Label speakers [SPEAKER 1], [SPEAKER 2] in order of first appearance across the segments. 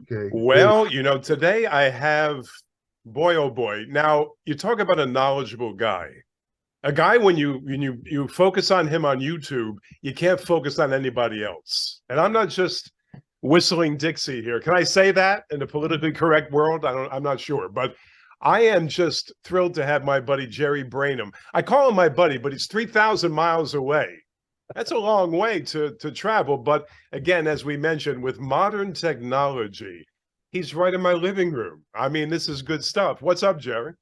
[SPEAKER 1] Okay, good.
[SPEAKER 2] Well, today I have, boy, oh boy. Now, you talk about a knowledgeable guy. A guy when you focus on him on YouTube, you can't focus on anybody else. And I'm not just whistling Dixie here. Can I say that in a politically correct world? I'm not sure, but I am just thrilled to have my buddy Jerry Brainum. I call him my buddy, but he's 3,000 miles away. That's a long way to travel. But again, as we mentioned, with modern technology, he's right in my living room. I mean, this is good stuff. What's up, Jerry?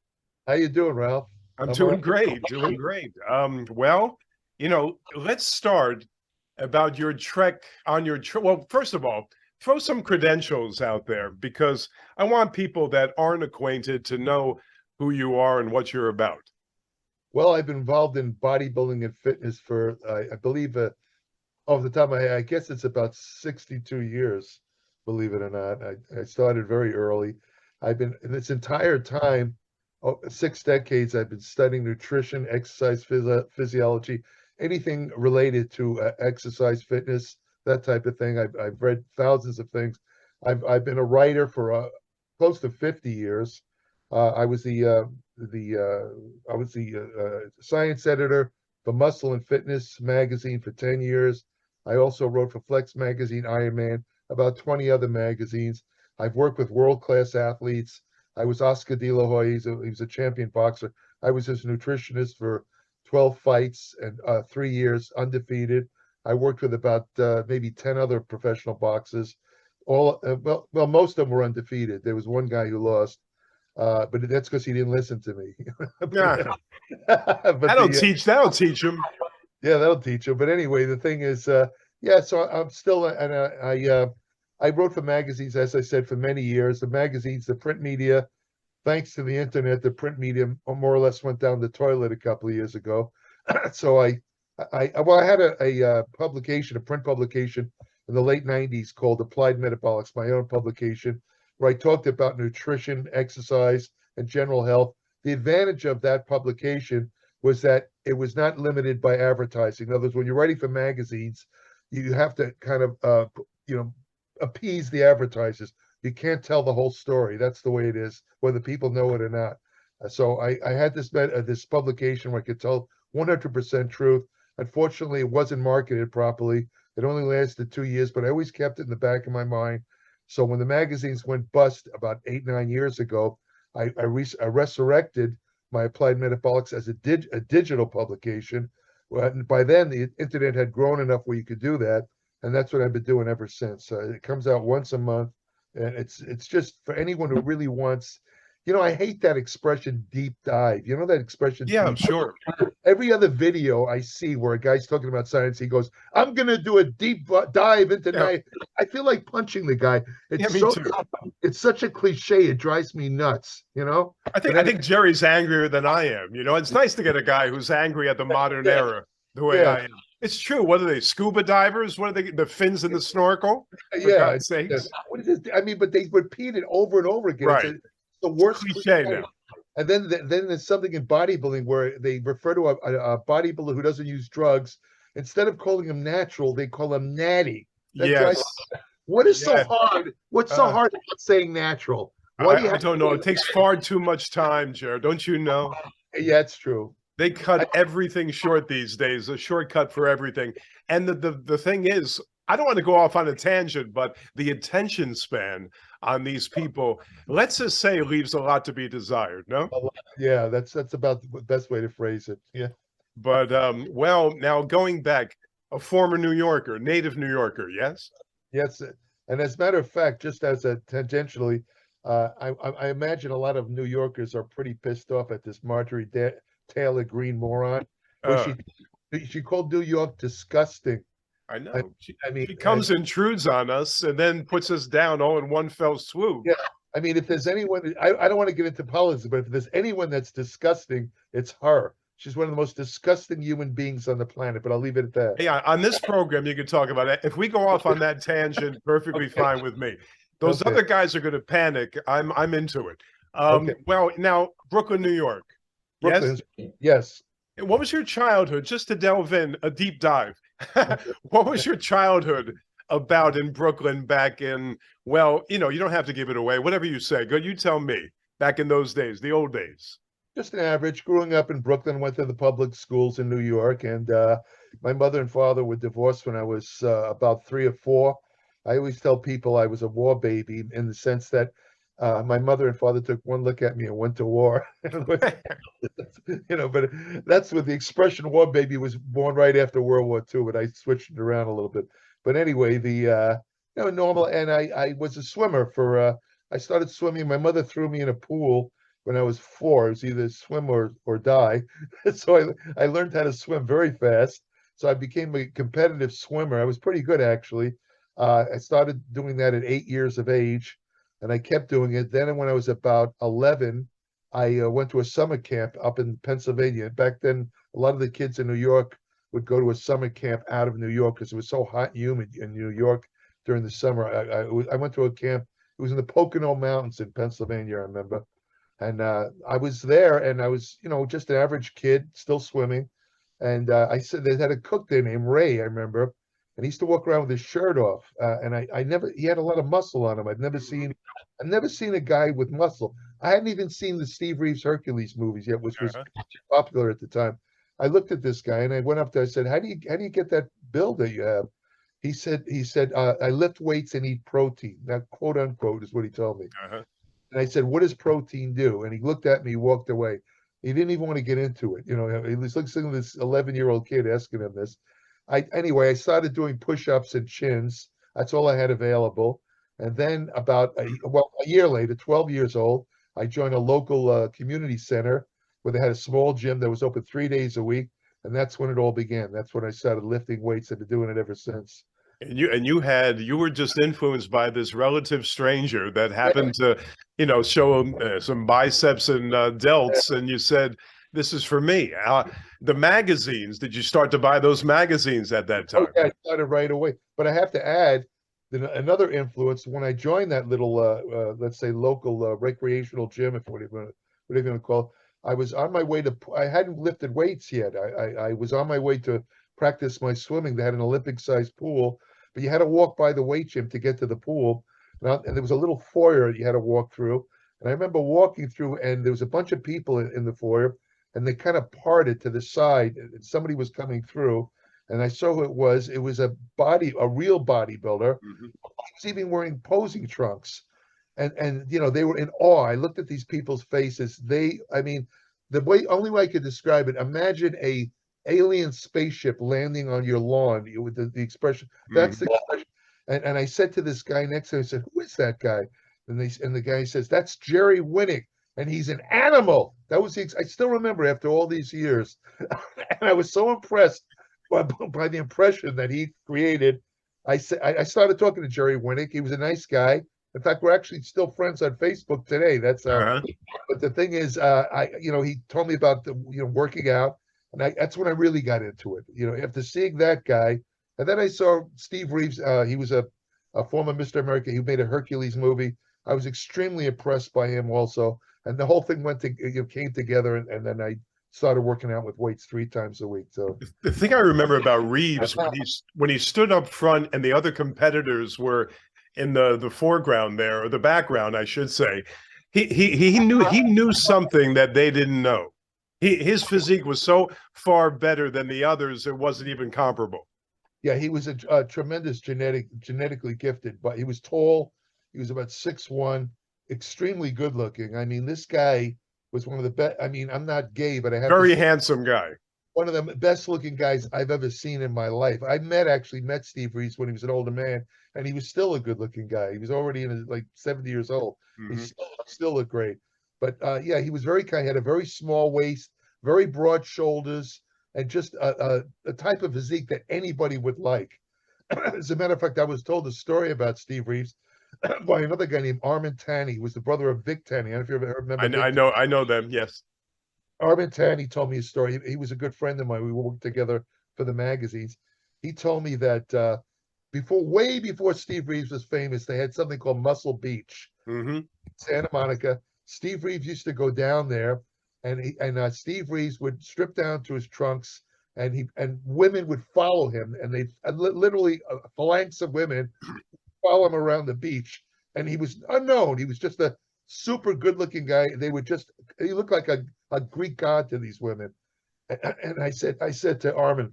[SPEAKER 1] How you doing, Ralph?
[SPEAKER 2] I'm
[SPEAKER 1] I'm all
[SPEAKER 2] doing
[SPEAKER 1] right.
[SPEAKER 2] great, doing great. Well, let's start about your trek on your trip. Well, first of all, throw some credentials out there because I want people that aren't acquainted to know who you are and what you're about.
[SPEAKER 1] Well, I've been involved in bodybuilding and fitness for, I believe, off the top of my head, I guess it's about 62 years, believe it or not. I started very early. I've been, in this entire time, 6 decades, I've been studying nutrition, exercise physiology, anything related to exercise, fitness, that type of thing. I've read thousands of things. I've been a writer for close to 50 years. I was the science editor for Muscle and Fitness magazine for 10 years. I also wrote for Flex Magazine, Iron Man, about 20 other magazines. I've worked with world-class athletes. I was Oscar De La Hoya. He was a champion boxer. I was his nutritionist for 12 fights and 3 years, undefeated. I worked with about maybe 10 other professional boxers. Well, most of them were undefeated. There was one guy who lost, but that's because he didn't listen to me.
[SPEAKER 2] Yeah,
[SPEAKER 1] But
[SPEAKER 2] that'll teach him.
[SPEAKER 1] yeah, that'll teach you. But anyway, the thing is, yeah. So I'm still, and I wrote for magazines, as I said, for many years. The magazines, the print media, thanks to the internet, the print media more or less went down the toilet a couple of years ago. So I had a publication, a print publication in the late '90s called Applied Metabolics, my own publication, where I talked about nutrition, exercise, and general health. The advantage of that publication was that it was not limited by advertising. In other words, when you're writing for magazines, you have to kind of, you know, appease the advertisers. You can't tell the whole story. That's the way it is, whether people know it or not. So I had this publication where I could tell 100% truth. Unfortunately, it wasn't marketed properly. It only lasted 2 years, but I always kept it in the back of my mind. So when the magazines went bust about 8, 9 years ago, I resurrected my Applied Metabolics as a digital publication. Well, and by then, the internet had grown enough where you could do that, and that's what I've been doing ever since. It comes out once a month, and it's just for anyone who really wants. I hate that expression deep dive. You know that expression
[SPEAKER 2] Yeah,
[SPEAKER 1] deep.
[SPEAKER 2] sure.
[SPEAKER 1] Every other video I see where a guy's talking about science, he goes, "I'm going to do a deep dive into
[SPEAKER 2] Yeah,
[SPEAKER 1] night." I feel like punching the guy.
[SPEAKER 2] yeah,
[SPEAKER 1] It's
[SPEAKER 2] me
[SPEAKER 1] so
[SPEAKER 2] too.
[SPEAKER 1] it's such a cliche. It drives me nuts.
[SPEAKER 2] I
[SPEAKER 1] But
[SPEAKER 2] think I
[SPEAKER 1] anyway,
[SPEAKER 2] think Jerry's angrier than I am. It's nice to get a guy who's angry at the modern
[SPEAKER 1] yeah,
[SPEAKER 2] era the way
[SPEAKER 1] yeah,
[SPEAKER 2] I am. It's true. What are they? Scuba divers? What are they? The fins in the snorkel? For
[SPEAKER 1] yeah.
[SPEAKER 2] God's
[SPEAKER 1] Yeah.
[SPEAKER 2] sakes!
[SPEAKER 1] What is this? I mean, but they repeat it over and over again.
[SPEAKER 2] Right.
[SPEAKER 1] The
[SPEAKER 2] It's a
[SPEAKER 1] worst
[SPEAKER 2] cliche
[SPEAKER 1] cliche.
[SPEAKER 2] now.
[SPEAKER 1] And then there's something in bodybuilding where they refer to a bodybuilder who doesn't use drugs. Instead of calling him natural, they call him natty. That drives.
[SPEAKER 2] Yes.
[SPEAKER 1] What is so
[SPEAKER 2] Yeah.
[SPEAKER 1] hard? What's so
[SPEAKER 2] Uh,
[SPEAKER 1] hard about saying natural? Why do you
[SPEAKER 2] I
[SPEAKER 1] have
[SPEAKER 2] don't know. It takes far too much time, Jared. Don't you know?
[SPEAKER 1] Yeah, it's true.
[SPEAKER 2] They
[SPEAKER 1] I,
[SPEAKER 2] cut everything short these days, a shortcut for everything. And the thing is, I don't want to go off on a tangent, but the attention span on these people, let's just say, leaves a lot to be desired, no?
[SPEAKER 1] yeah, that's about the best way to phrase it. Yeah.
[SPEAKER 2] But well, now going back, a former New Yorker, native New Yorker, yes?
[SPEAKER 1] Yes, and as a matter of fact, just as a tangentially, I imagine a lot of New Yorkers are pretty pissed off at this Taylor Greene moron, where
[SPEAKER 2] Uh,
[SPEAKER 1] she called New York disgusting.
[SPEAKER 2] I
[SPEAKER 1] I,
[SPEAKER 2] know. She,
[SPEAKER 1] I mean,
[SPEAKER 2] she comes, intrudes on us, and then puts us down all in one fell swoop.
[SPEAKER 1] yeah, I mean, if there's anyone, I don't want to get into politics, but if there's anyone that's disgusting, it's her. She's one of the most disgusting human beings on the planet. But I'll leave it at that.
[SPEAKER 2] Yeah, on this program, you can talk about it. If we go off on that tangent, perfectly
[SPEAKER 1] Okay,
[SPEAKER 2] fine with me. Those
[SPEAKER 1] okay,
[SPEAKER 2] other guys are going to panic. I'm into it.
[SPEAKER 1] okay.
[SPEAKER 2] Well, now Brooklyn, New York. Yes.
[SPEAKER 1] Brooklyn, yes.
[SPEAKER 2] What was your childhood? Just to delve in a deep dive.
[SPEAKER 1] Okay.
[SPEAKER 2] What was your childhood about in Brooklyn back in, well, you don't have to give it away. Whatever you say. Go, you tell me. Back in those days, the old days.
[SPEAKER 1] Just an average. Growing up in Brooklyn, went to the public schools in New York, and my mother and father were divorced when I was about 3 or 4. I always tell people I was a war baby in the sense that my mother and father took one look at me and went to war. But that's what the expression "war baby" was born right after World War II, but I switched it around a little bit. But anyway, the normal, and I was a swimmer for. I started swimming. My mother threw me in a pool when I was 4. It was either swim or die. So I learned how to swim very fast. So I became a competitive swimmer. I was pretty good, actually. I started doing that at 8 years of age, and I kept doing it. Then when I was about 11, I went to a summer camp up in Pennsylvania. Back then, a lot of the kids in New York would go to a summer camp out of New York because it was so hot and humid in New York during the summer. I went to a camp. It was in the Pocono Mountains in Pennsylvania, I remember. And I was there, and I was, just an average kid, still swimming. And I said they had a cook there named Ray, I remember, and he used to walk around with his shirt off. And I never, he had a lot of muscle on him. I've never seen a guy with muscle. I hadn't even seen the Steve Reeves Hercules movies yet, which was popular at the time. I looked at this guy and I went up there. I said, "How do you get that build that you have?" He said, "I lift weights and eat protein." That quote unquote is what he told me. And I said, "What does protein do?" And he looked at me, walked away. He didn't even want to get into it. He was listening to this 11-year-old kid asking him this. Anyway, I started doing push-ups and chins. That's all I had available. And then about a year later, 12 years old, I joined a local community center where they had a small gym that was open 3 days a week. And that's when it all began. That's when I started lifting weights. I've been doing it ever since.
[SPEAKER 2] And you were just influenced by this relative stranger that happened to, show some biceps and delts, and you said, "This is for me." The magazines. Did you start to buy those magazines at that time?
[SPEAKER 1] Okay, I started right away. But I have to add that another influence when I joined that little, let's say, local recreational gym, if whatever you want to call it, I was on my way to. I hadn't lifted weights yet. I was on my way to practice my swimming. They had an Olympic-sized pool, but you had to walk by the weight gym to get to the pool. And there was a little foyer you had to walk through. And I remember walking through, and there was a bunch of people in the foyer, and they kind of parted to the side, and somebody was coming through, and I saw who it was. It was a real bodybuilder.
[SPEAKER 2] Mhm.
[SPEAKER 1] He was even wearing posing trunks, and they were in awe. I looked at these people's faces. I mean, only way I could describe it. Imagine a alien spaceship landing on your lawn with the expression. That's the expression. And I said to this guy next to me, I said, "Who is that guy?" And the guy says, "That's Jerry Winnick, and he's an animal." That was I still remember after all these years, and I was so impressed by the impression that he created. I started talking to Jerry Winnick. He was a nice guy. In fact, we're actually still friends on Facebook today. That's But the thing is, he told me about the working out, and that's when I really got into it. After seeing that guy, and then I saw Steve Reeves. He was a former Mr. America. He made a Hercules movie. I was extremely impressed by him also, and the whole thing came together, and then I started working out with weights 3 times a week. So
[SPEAKER 2] the thing I remember about Reeves when he stood up front and the other competitors were in the foreground there, or the background, I should say, he knew something that they didn't know. His physique was so far better than the others, it wasn't even comparable.
[SPEAKER 1] Yeah, he was a tremendous genetically gifted, but he was tall. He was about 6'1", extremely good looking. I mean, this guy was one of the best. I mean, I'm not gay, but I have
[SPEAKER 2] Very handsome guy.
[SPEAKER 1] One of the best looking guys I've ever seen in my life. I actually met Steve Reeves when he was an older man, and he was still a good looking guy. He was already in his 70 years old. He still looked great. But yeah, he was very kind. He had a very small waist, very broad shoulders, and just a type of physique that anybody would like. As a matter of fact, I was told a story about Steve Reeves by another guy named Armin Tanny, who was the brother of Vic Tanny. I don't know if you ever remember.
[SPEAKER 2] I know them. Yes.
[SPEAKER 1] Armin Tanny told me a story. He was a good friend of mine. We worked together for the magazines. He told me that way before Steve Reeves was famous, they had something called Muscle Beach, Santa Monica. Steve Reeves used to go down there, and Steve Reeves would strip down to his trunks, and women would follow him, and they literally phalanx of women follow him around the beach, and he was unknown. He was just a super good-looking guy. They would just he looked like a Greek god to these women. And I said to Armin,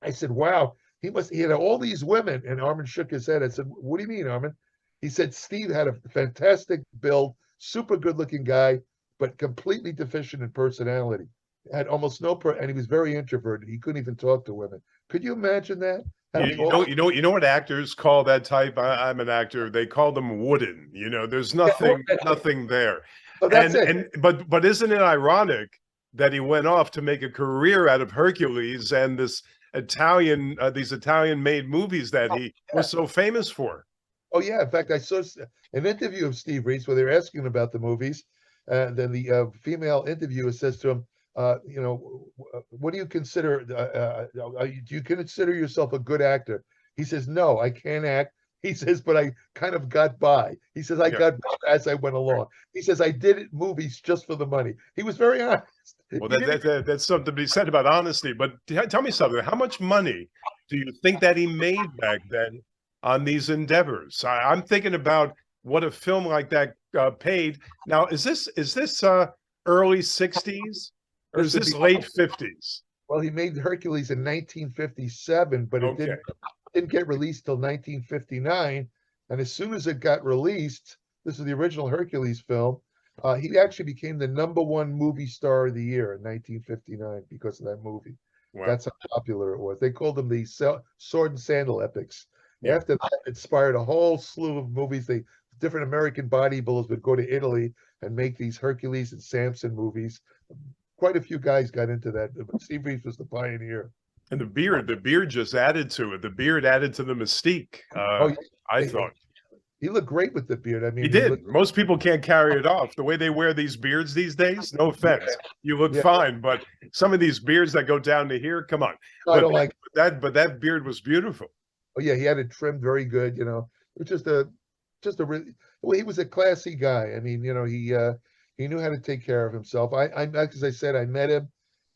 [SPEAKER 1] I said, wow, he had all these women. And Armin shook his head. I said, what do you mean, Armin? He said, Steve had a fantastic build, super good looking guy, but completely deficient in personality. Had almost no, and he was very introverted. He couldn't even talk to women. Could you imagine that?
[SPEAKER 2] You know what actors call that type? I'm an actor. They call them wooden. You know, there's nothing there.
[SPEAKER 1] So that's it.
[SPEAKER 2] But isn't it ironic that he went off to make a career out of Hercules and these Italian made movies that he was so famous for?
[SPEAKER 1] Oh yeah, in fact, I saw an interview of Steve Reeves where they were asking him about the movies, and then the female interviewer says to him, you know, what do you consider? Do you consider yourself a good actor? He says, no, I can't act. He says, but I kind of got by. He says, I got by as I went along. He says, I did it movies just for the money. He was very honest.
[SPEAKER 2] Well, that's something to be said about honesty. But tell me something. How much money do you think that he made back then on these endeavors? I'm thinking about what a film like that paid. Now, is this early 60s or is this late 50s?
[SPEAKER 1] Well, he made Hercules in 1957, but it didn't get released till 1959. And as soon as it got released, this is the original Hercules film. He actually became the #1 movie star of the year in 1959 because of that movie. Wow. That's how popular it was. They called them the sword and sandal epics. Yeah. After that, it inspired a whole slew of movies. Different American bodybuilders would go to Italy and make these Hercules and Samson movies. Quite a few guys got into that, but Steve Reeves was the pioneer.
[SPEAKER 2] And the beard just added to it. The beard added to the mystique. I thought
[SPEAKER 1] he looked great with the beard. I mean,
[SPEAKER 2] he did. Most people can't carry it off. The way they wear these beards these days, no offense, you look fine. But some of these beards that go down to here, come on.
[SPEAKER 1] No, I don't like
[SPEAKER 2] that. But that beard was beautiful.
[SPEAKER 1] Oh yeah, he had it trimmed very good. You know, it was just a really. Well, he was a classy guy. I mean, you know, he knew how to take care of himself. As I said, I met him,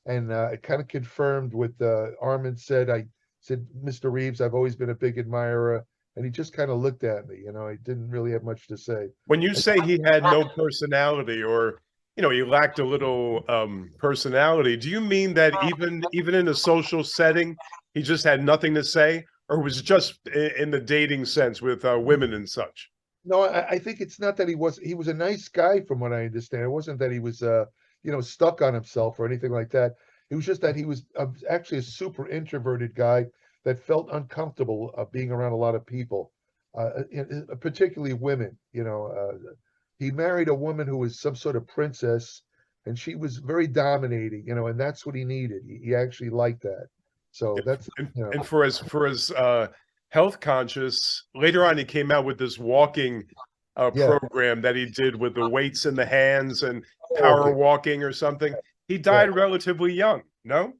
[SPEAKER 1] and it kind of confirmed what Armin said. I said, Mr. Reeves, I've always been a big admirer. And he just kind of looked at me, you know, he didn't really have much to say.
[SPEAKER 2] When you say he had no personality, or, you know, he lacked a little personality, do you mean that even in a social setting, he just had nothing to say, or was it just in the dating sense with women and such?
[SPEAKER 1] No, I think it's not that he was a nice guy from what I understand. It wasn't that he was, you know, stuck on himself or anything like that. It was just that he was actually a super introverted guy that felt uncomfortable being around a lot of people, particularly women. You know, he married a woman who was some sort of princess, and she was very dominating. You know, and that's what he needed. He actually liked that. So that's
[SPEAKER 2] and for his health conscious. Later on, he came out with this walking program that he did with the weights in the hands and power walking or something. He died relatively young. No.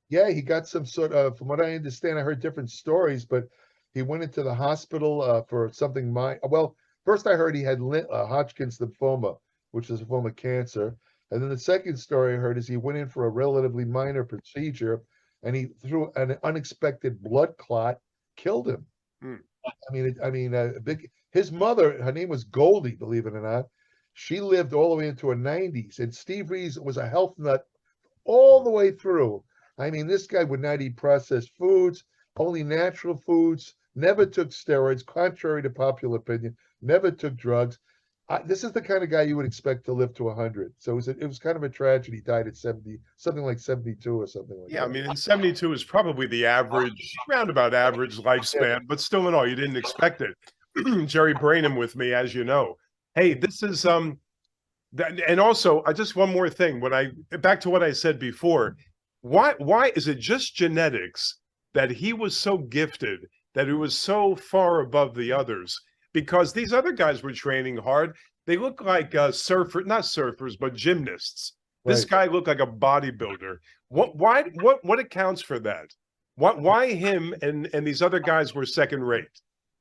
[SPEAKER 1] Yeah, he got some sort of, from what I understand, I heard different stories, but he went into the hospital for something. Well, first I heard he had Hodgkin's lymphoma, which is a form of cancer. And then the second story I heard is he went in for a relatively minor procedure, and he, through an unexpected blood clot, killed him. His mother, her name was Goldie, believe it or not. She lived all the way into her 90s, and Steve Reeves was a health nut all the way through. I mean, this guy would not eat processed foods, only natural foods, never took steroids, contrary to popular opinion, never took drugs. This is the kind of guy you would expect to live to 100. So it was kind of a tragedy. He died at 70, something like 72 or something like that.
[SPEAKER 2] Yeah, I mean, in 72 is probably the average, roundabout average lifespan, but still in all, you didn't expect it. Jerry Brainum with me, as you know. Hey, this is, and also, just one more thing. Back to what I said before, why is it just genetics that he was so gifted, that he was so far above the others? Because these other guys were training hard. They look like not surfers, but gymnasts. Right. This guy looked like a bodybuilder. What accounts for that? Why him and these other guys were second rate?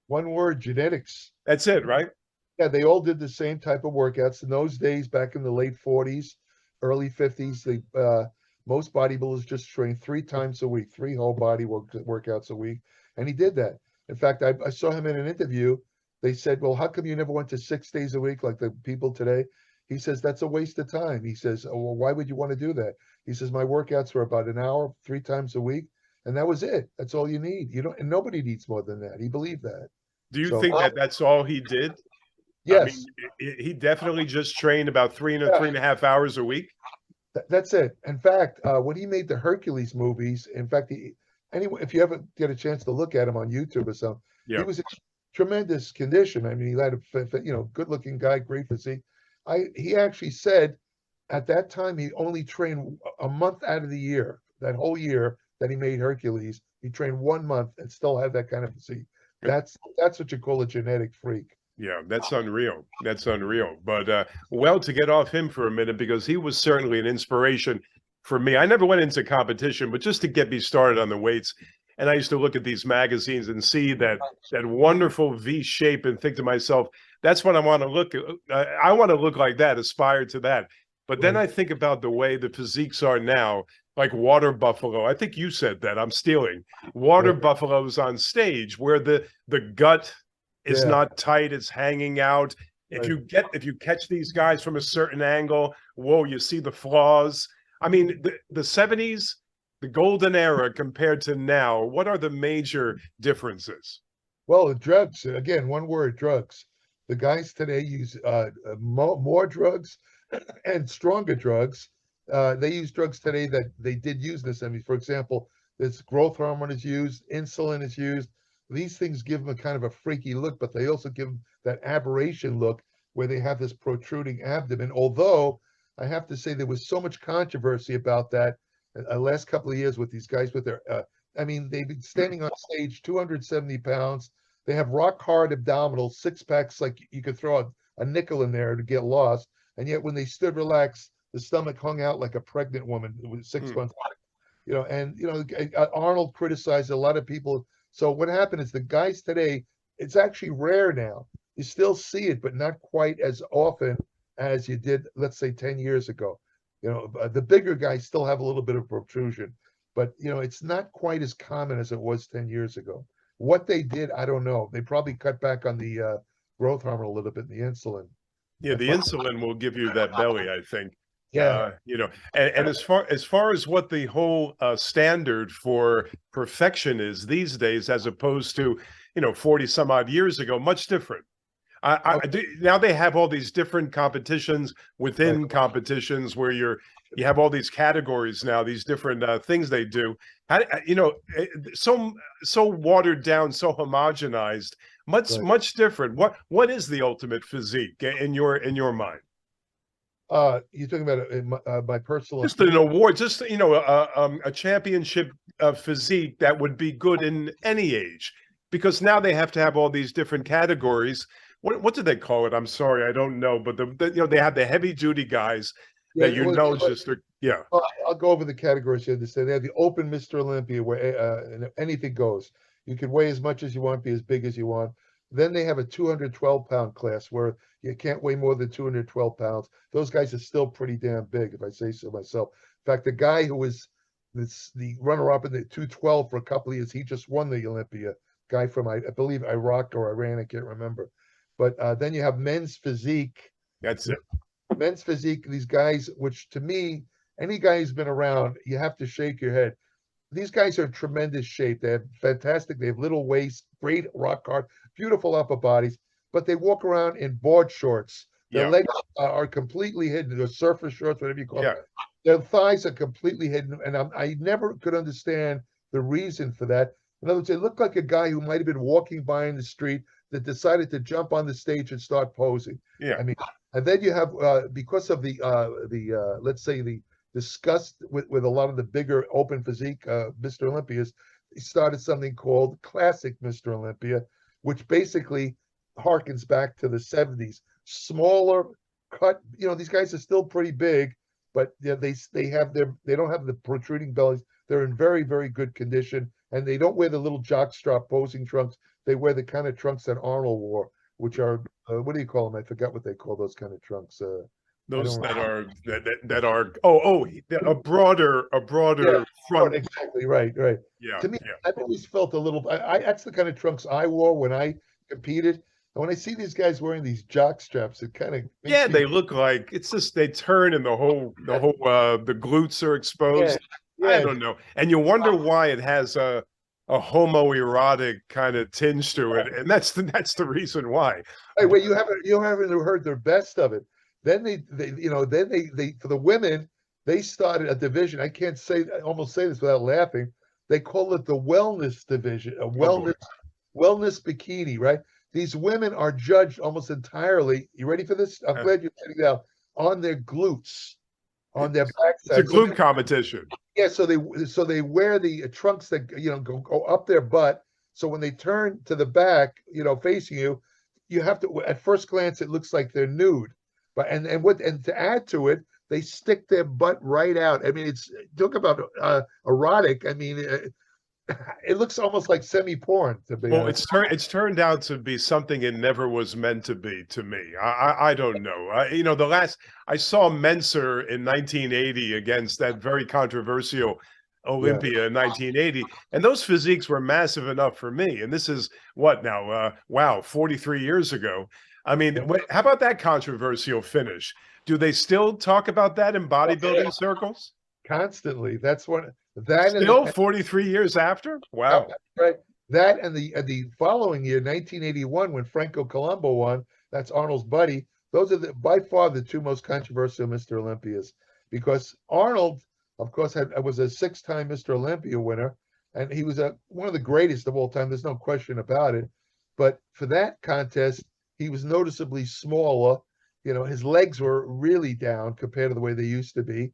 [SPEAKER 1] One word: genetics.
[SPEAKER 2] That's it, right?
[SPEAKER 1] Yeah, they all did the same type of workouts in those days. Back in the late 40s, early 50s, Most bodybuilders just train 3 times a week, 3 whole body workouts a week. And he did that. In fact, I saw him in an interview. They said, well, how come you never went to 6 days a week like the people today? He says, that's a waste of time. He says, oh, well, why would you want to do that? He says, my workouts were about an hour, 3 times a week. And that was it. That's all you need. You don't, and nobody needs more than that. He believed that.
[SPEAKER 2] Do you
[SPEAKER 1] So,
[SPEAKER 2] think that that's all he did? I mean,
[SPEAKER 1] yes,
[SPEAKER 2] he definitely just trained about three
[SPEAKER 1] yeah,
[SPEAKER 2] and a half hours a week.
[SPEAKER 1] that's it. In fact, when he made the Hercules movies, in fact, anyway, if you ever get a chance to look at him on YouTube or something, he
[SPEAKER 2] Yeah.
[SPEAKER 1] was in tremendous condition. I mean, he had a good-looking guy, great physique. He actually said at that time he only trained a month out of the year. That whole year that he made Hercules, he trained 1 month and still had that kind of physique. That's what you call a genetic freak.
[SPEAKER 2] Yeah, that's unreal. That's unreal. But well, to get off him for a minute, because he was certainly an inspiration for me. I never went into competition, but just to get me started on the weights. And I used to look at these magazines and see that wonderful V shape and think to myself, that's what I want to look at. I want to look like that, aspire to that. But then
[SPEAKER 1] Right.
[SPEAKER 2] I think about the way the physiques are now, like water buffalo. I think you said that. I'm stealing. Water
[SPEAKER 1] Right.
[SPEAKER 2] buffaloes on stage where the gut is
[SPEAKER 1] Yeah.
[SPEAKER 2] not tight, it's hanging out.
[SPEAKER 1] Right.
[SPEAKER 2] If you catch these guys from a certain angle, whoa, you see the flaws. I mean, the 70s, the golden era compared to now, what are the major differences?
[SPEAKER 1] Well, drugs, again, one word, drugs. The guys today use more drugs and stronger drugs. They use drugs today that they did use in the 70s. For example, this growth hormone is used, insulin is used. These things give them a kind of a freaky look, but they also give them that aberration look where they have this protruding abdomen. Although I have to say there was so much controversy about that last couple of years with these guys with their I mean, they've been standing on stage 270 pounds. They have rock hard abdominals, six packs, like you could throw a nickel in there to get lost. And yet when they stood relaxed, the stomach hung out like a pregnant woman with 6 months. And Arnold criticized a lot of people. So what happened is the guys today, it's actually rare now. You still see it, but not quite as often as you did, let's say, 10 years ago. The bigger guys still have a little bit of protrusion, but it's not quite as common as it was 10 years ago. What they did, I don't know. They probably cut back on the growth hormone a little bit, the insulin.
[SPEAKER 2] Yeah, the insulin will give you that belly, I think.
[SPEAKER 1] Yeah.
[SPEAKER 2] And as far as what the whole standard for perfection is these days, as opposed to 40 some odd years ago, much different. Now they have all these different competitions within
[SPEAKER 1] Right.
[SPEAKER 2] competitions where you have all these categories now, these different things they do. So watered down, so homogenized,
[SPEAKER 1] Right.
[SPEAKER 2] much different. What is the ultimate physique in your mind?
[SPEAKER 1] You're talking about my personal
[SPEAKER 2] Just an
[SPEAKER 1] opinion?
[SPEAKER 2] award, just a championship physique that would be good in any age, because now they have to have all these different categories. What do they call it? I'm sorry, I don't know, but they have the heavy duty guys
[SPEAKER 1] Yeah,
[SPEAKER 2] that
[SPEAKER 1] well,
[SPEAKER 2] just are, yeah.
[SPEAKER 1] I'll go over the categories you understand. They have the open Mr. Olympia where anything goes. You can weigh as much as you want, be as big as you want. Then they have a 212-pound class where you can't weigh more than 212 pounds. Those guys are still pretty damn big, if I say so myself. In fact, the guy who was the runner-up in the 212 for a couple of years, he just won the Olympia. Guy from, I believe, Iraq or Iran, I can't remember. But then you have men's physique.
[SPEAKER 2] That's it.
[SPEAKER 1] Men's physique, these guys, which to me, any guy who's been around, you have to shake your head. These guys are in tremendous shape. They have fantastic, they have little waists, great rock hard, beautiful upper bodies, but they walk around in board shorts. Their
[SPEAKER 2] Yeah,
[SPEAKER 1] legs are completely hidden. They're surface shorts, whatever you call
[SPEAKER 2] yeah.
[SPEAKER 1] them. Their thighs are completely hidden. And I never could understand the reason for that. In other words, they look like a guy who might have been walking by in the street that decided to jump on the stage and start posing.
[SPEAKER 2] Yeah.
[SPEAKER 1] I mean, and then you have because of the let's say the disgust with a lot of the bigger open physique Mr. Olympias, he started something called Classic Mr. Olympia, which basically harkens back to the 70s. Smaller cut, these guys are still pretty big, but they don't have the protruding bellies. They're in very, very good condition, and they don't wear the little jockstrap posing trunks. They wear the kind of trunks that Arnold wore, which are what do you call them? I forgot what they call those kind of trunks.
[SPEAKER 2] Those
[SPEAKER 1] don't
[SPEAKER 2] that
[SPEAKER 1] remember.
[SPEAKER 2] are a broader
[SPEAKER 1] Yeah,
[SPEAKER 2] front.
[SPEAKER 1] exactly right, right.
[SPEAKER 2] Yeah,
[SPEAKER 1] To me,
[SPEAKER 2] yeah.
[SPEAKER 1] I've always felt a little. That's the kind of trunks I wore when I competed, and when I see these guys wearing these jock straps, it kind of makes
[SPEAKER 2] Yeah,
[SPEAKER 1] me.
[SPEAKER 2] they look like it's just they turn and the glutes are
[SPEAKER 1] Yeah,
[SPEAKER 2] exposed. I
[SPEAKER 1] yeah.
[SPEAKER 2] don't know. And you wonder why it has a homoerotic kind of tinge to it. And that's the reason why.
[SPEAKER 1] Hey, wait, you haven't heard their best of it. Then then they for the women, they started a division. I can't say almost say this without laughing. They call it the wellness division, a
[SPEAKER 2] Oh boy.
[SPEAKER 1] wellness bikini, right? These women are judged almost entirely. You ready for this? I'm glad you're sitting down on their glutes, on their
[SPEAKER 2] It's a
[SPEAKER 1] backside. So
[SPEAKER 2] glute competition.
[SPEAKER 1] yeah, so they wear the trunks that go up their butt. So when they turn to the back, facing you, you have to. At first glance, it looks like they're nude, but and to add to it, they stick their butt right out. I mean, it's talk about erotic. I mean, it looks almost like semi-porn, to be
[SPEAKER 2] Well,
[SPEAKER 1] honest.
[SPEAKER 2] it's turned out to be something it never was meant to be to me. I don't know. The last I saw Menser in 1980 against that very controversial
[SPEAKER 1] Yeah.
[SPEAKER 2] Olympia in 1980, and those physiques were massive enough for me. And this is what now? Wow, 43 years ago. I mean, how about that controversial finish? Do they still talk about that in bodybuilding circles?
[SPEAKER 1] Constantly. That's what that and
[SPEAKER 2] Still
[SPEAKER 1] the
[SPEAKER 2] 43 years after?
[SPEAKER 1] yeah,
[SPEAKER 2] Wow.
[SPEAKER 1] right. That and the following year, 1981, when Franco Colombo won, that's Arnold's buddy. Those are by far the two most controversial Mr. Olympias, because Arnold, of course, was a six-time Mr. Olympia winner, and he was one of the greatest of all time. There's no question about it. But for that contest, he was noticeably smaller. His legs were really down compared to the way they used to be.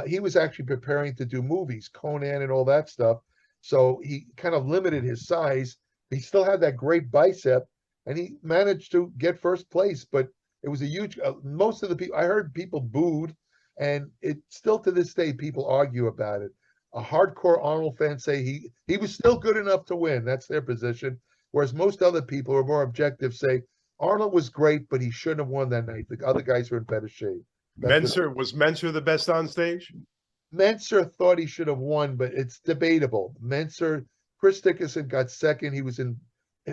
[SPEAKER 1] He was actually preparing to do movies, Conan and all that stuff. So he kind of limited his size. He still had that great bicep, and he managed to get first place. But it was a huge. Most of the people I heard people booed, and it still to this day people argue about it. A hardcore Arnold fan say he was still good enough to win. That's their position. Whereas most other people who are more objective say Arnold was great, but he shouldn't have won that night. The other guys were in better shape. That's just
[SPEAKER 2] Menser the best on stage?
[SPEAKER 1] Menser thought he should have won, but it's debatable. Chris Dickerson got second. He was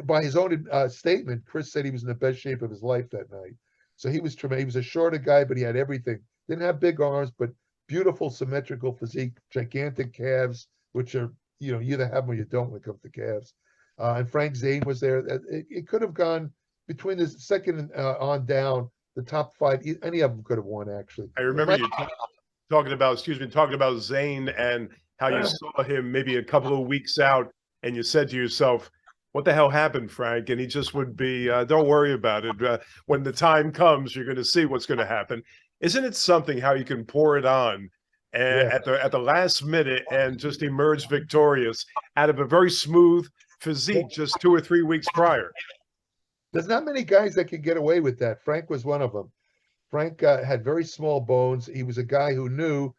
[SPEAKER 1] by his own statement, Chris said he was in the best shape of his life that night. So he was tremendous. He was a shorter guy, but he had everything. Didn't have big arms, but beautiful symmetrical physique, gigantic calves, which are, you either have them or you don't when it comes to calves. And Frank Zane was there. It could have gone between the second on down, the top five. Any of them could have won, actually.
[SPEAKER 2] I remember you talking about Zane and how you saw him maybe a couple of weeks out, and you said to yourself, "What the hell happened, Frank?" And he just would be, "Don't worry about it. When the time comes, you're going to see what's going to happen." Isn't it something how you can pour it on
[SPEAKER 1] Yeah.
[SPEAKER 2] at the last minute and just emerge victorious out of a very smooth physique just 2 or 3 weeks prior?
[SPEAKER 1] There's not many guys that can get away with that. Frank was one of them. Frank had very small bones. He was a guy who knew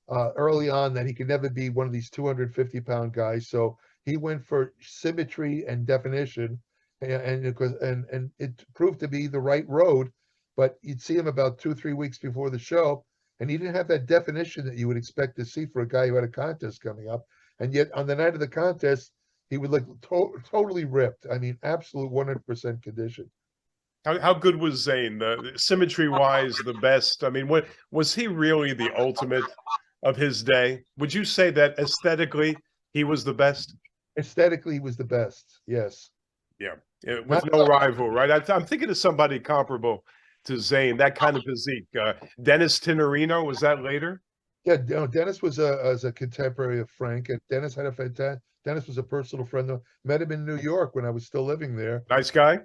[SPEAKER 1] early on that he could never be one of these 250-pound guys. So he went for symmetry and definition, and it proved to be the right road. But you'd see him about 2 or 3 weeks before the show, and he didn't have that definition that you would expect to see for a guy who had a contest coming up. And yet on the night of the contest, he would look totally ripped. I mean, absolute 100% condition.
[SPEAKER 2] How good was Zane? The symmetry wise, the best. I mean, what was he really the ultimate of his day? Would you say that aesthetically he was the best?
[SPEAKER 1] Aesthetically, he was the best. Yes.
[SPEAKER 2] Yeah, with
[SPEAKER 1] Not
[SPEAKER 2] no rival, right? I'm thinking of somebody comparable to Zane, that kind of physique. Dennis Tinerino, was that later?
[SPEAKER 1] Yeah, no, Dennis was a contemporary of Frank, and Dennis had a fantastic. Dennis was a personal friend. Met him in New York when I was still living there.
[SPEAKER 2] Nice guy.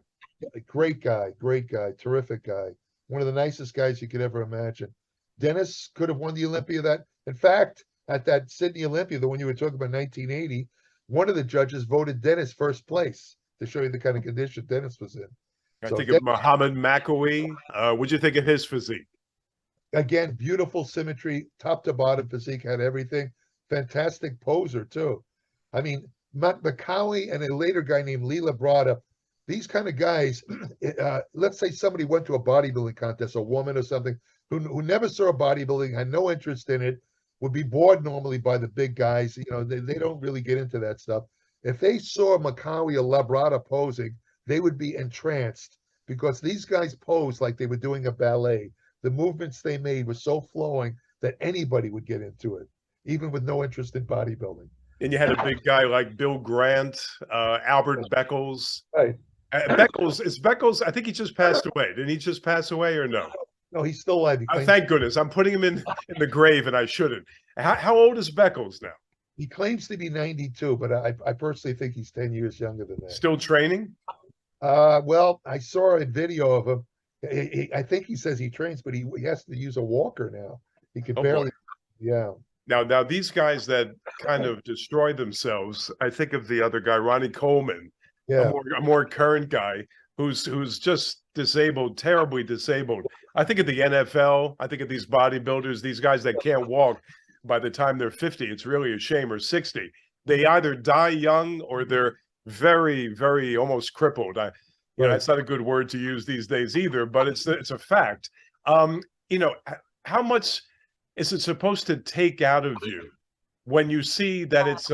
[SPEAKER 1] Great guy, terrific guy. One of the nicest guys you could ever imagine. Dennis could have won the Olympia. In fact, at that Sydney Olympia, the one you were talking about, 1980, one of the judges voted Dennis first place to show you the kind of condition Dennis was in.
[SPEAKER 2] I
[SPEAKER 1] So
[SPEAKER 2] think of Muhammad Makawi. What'd you think of his physique?
[SPEAKER 1] again, beautiful symmetry, top to bottom physique, had everything. Fantastic poser too. I mean, Macaulay and a later guy named Leela Brada, these kind of guys, let's say somebody went to a bodybuilding contest, a woman or something, who never saw bodybuilding, had no interest in it, would be bored normally by the big guys. You know, they don't really get into that stuff. If they saw Makawi or Labrada posing, they would be entranced because these guys posed like they were doing a ballet. The movements they made were so flowing that anybody would get into it, even with no interest in bodybuilding.
[SPEAKER 2] And you had a big guy like Bill Grant, Albert Beckles.
[SPEAKER 1] Right.
[SPEAKER 2] Beckles is Beckles. I think he just passed away. Didn't he just pass away or no?
[SPEAKER 1] No, he's still alive.
[SPEAKER 2] Thank goodness. I'm putting him in the grave, and I shouldn't. How old is Beckles now?
[SPEAKER 1] He claims to be 92, but I personally think he's 10 years younger than that.
[SPEAKER 2] Still training?
[SPEAKER 1] Well, I saw a video of him. I think he says he trains, but he has to use a walker now. He could barely. Yeah.
[SPEAKER 2] Now these guys that kind of destroy themselves, I think of the other guy, Ronnie Coleman,
[SPEAKER 1] Yeah.
[SPEAKER 2] a more current guy who's just disabled, terribly disabled. I think of the NFL. I think of these bodybuilders, these guys that can't walk by the time they're 50. It's really a shame, or 60. They either die young or they're very, very almost crippled. You know, that's not a good word to use these days either, but it's a fact. You know, how much is it supposed to take out of you when you see that it's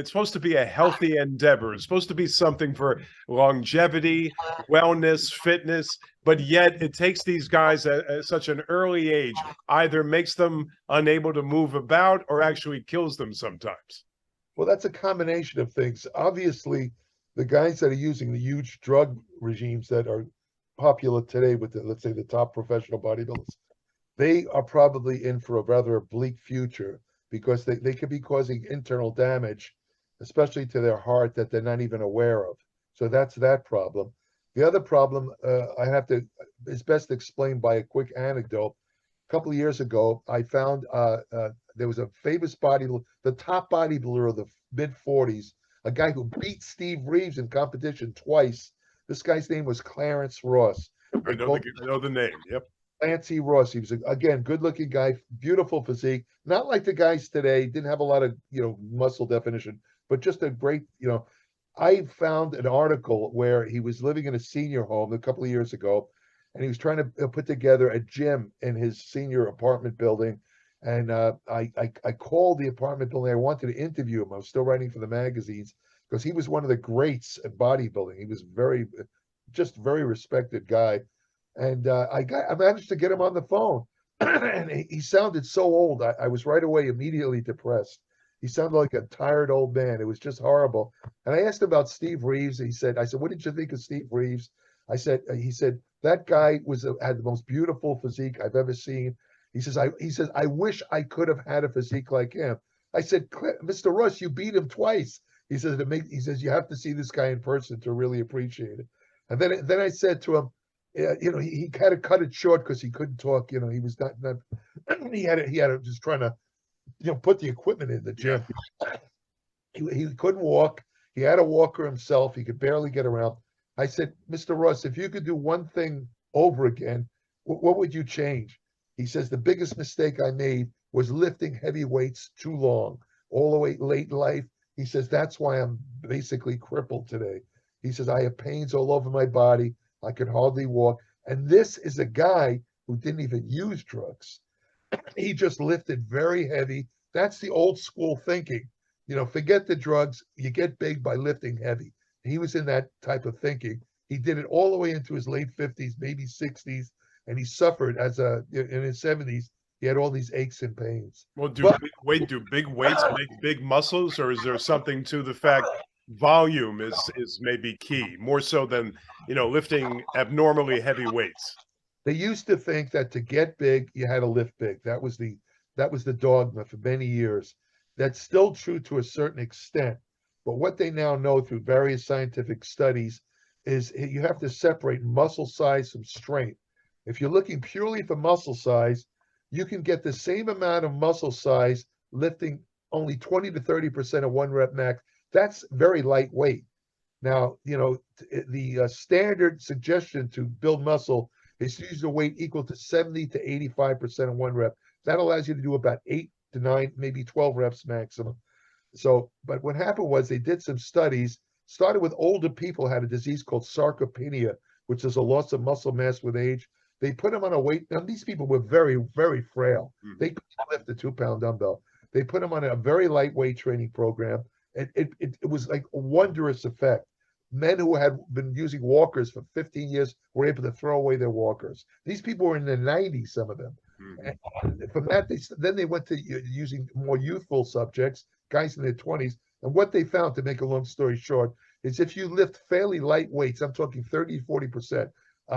[SPEAKER 2] supposed to be a healthy endeavor? It's supposed to be something for longevity, wellness, fitness, but yet it takes these guys at such an early age, either makes them unable to move about or actually kills them sometimes.
[SPEAKER 1] Well, that's a combination of things. Obviously, the guys that are using the huge drug regimes that are popular today with let's say the top professional bodybuilders, they are probably in for a rather bleak future because they could be causing internal damage, especially to their heart, that they're not even aware of. So that's that problem. The other problem is best explained by a quick anecdote. A couple of years ago, I found there was a famous the top bodybuilder of the mid 40s, a guy who beat Steve Reeves in competition twice. This guy's name was Clarence Ross.
[SPEAKER 2] I know the name. Yep.
[SPEAKER 1] Clancy Ross. He was, again, good-looking guy, beautiful physique. Not like the guys today, didn't have a lot of, muscle definition, but just a great, I found an article where he was living in a senior home a couple of years ago, and he was trying to put together a gym in his senior apartment building. And I called the apartment building. I wanted to interview him. I was still writing for the magazines because he was one of the greats at bodybuilding. He was very respected guy. And I managed to get him on the phone, and he sounded so old. I was right away immediately depressed. He sounded like a tired old man. It was just horrible. And I asked about Steve Reeves. I said, what did you think of Steve Reeves? He said, that guy had the most beautiful physique I've ever seen. He says, I wish I could have had a physique like him. I said, Mr. Russ, you beat him twice. He says, you have to see this guy in person to really appreciate it. And then I said to him, he had to cut it short because he couldn't talk. He was not he had to just trying to, put the equipment in the gym. He couldn't walk. He had a walker himself. He could barely get around. I said, Mr. Russ, if you could do one thing over again, what would you change? He says, the biggest mistake I made was lifting heavy weights too long, all the way late in life. He says, that's why I'm basically crippled today. He says, I have pains all over my body. I could hardly walk. And this is a guy who didn't even use drugs. He just lifted very heavy. That's the old school thinking. Forget the drugs. You get big by lifting heavy. He was in that type of thinking. He did it all the way into his late 50s, maybe 60s, and he suffered in his 70s. He had all these aches and pains.
[SPEAKER 2] Well, do big weights make big muscles, or is there something to the fact volume is maybe key, more so than lifting abnormally heavy weights?
[SPEAKER 1] They used to think that to get big, you had to lift big. That was the dogma for many years. That's still true to a certain extent. But what they now know through various scientific studies is you have to separate muscle size from strength. If you're looking purely for muscle size, you can get the same amount of muscle size lifting only 20 to 30% of one rep max. That's very lightweight. Now, the standard suggestion to build muscle is to use a weight equal to 70 to 85% of one rep. That allows you to do about 8 to 9, maybe 12 reps maximum. So, but what happened was they did some studies. started with older people had a disease called sarcopenia, which is a loss of muscle mass with age. They put them on a weight. Now, these people were very, very frail. They couldn't lift a 2-pound dumbbell. They put them on a very lightweight training program. It was like a wondrous effect. Men who had been using walkers for 15 years were able to throw away their walkers. These people were in their 90s, some of them. And from that, then they went to using more youthful subjects, guys in their 20s. And what they found, to make a long story short, is if you lift fairly light weights, I'm talking 30, 40%,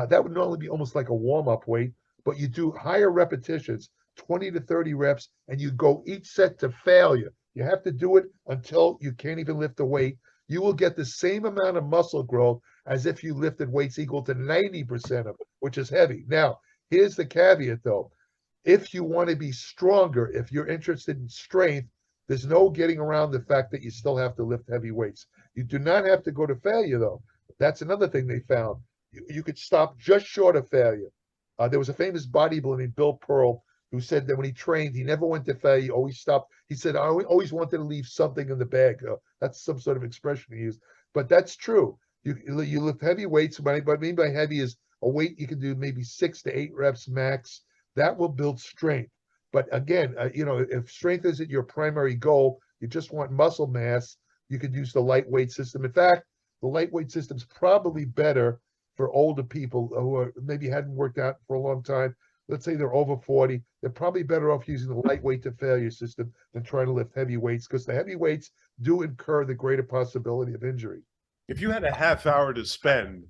[SPEAKER 1] that would normally be almost like a warm-up weight, but you do higher repetitions, 20 to 30 reps, and you go each set to failure. You have to do it until you can't even lift the weight. You will get the same amount of muscle growth as if you lifted weights equal to 90% of it, which is heavy. Now, here's the caveat, though. If you want to be stronger, if you're interested in strength, there's no getting around the fact that you still have to lift heavy weights. You do not have to go to failure, though. That's another thing they found. You could stop just short of failure. There was a famous bodybuilder named Bill Pearl who said that when he trained, he never went to failure. He always stopped. He said, I always wanted to leave something in the bag. That's some sort of expression he used. But that's true. You lift heavy weights. What I mean by heavy is a weight you can do maybe 6 to 8 reps max. That will build strength. But again, if strength isn't your primary goal, you just want muscle mass, you could use the lightweight system. In fact, the lightweight system's probably better for older people who maybe hadn't worked out for a long time. Let's say they're over 40. They're probably better off using the lightweight to failure system than trying to lift heavy weights, because the heavy weights do incur the greater possibility of injury.
[SPEAKER 2] If you had a half hour to spend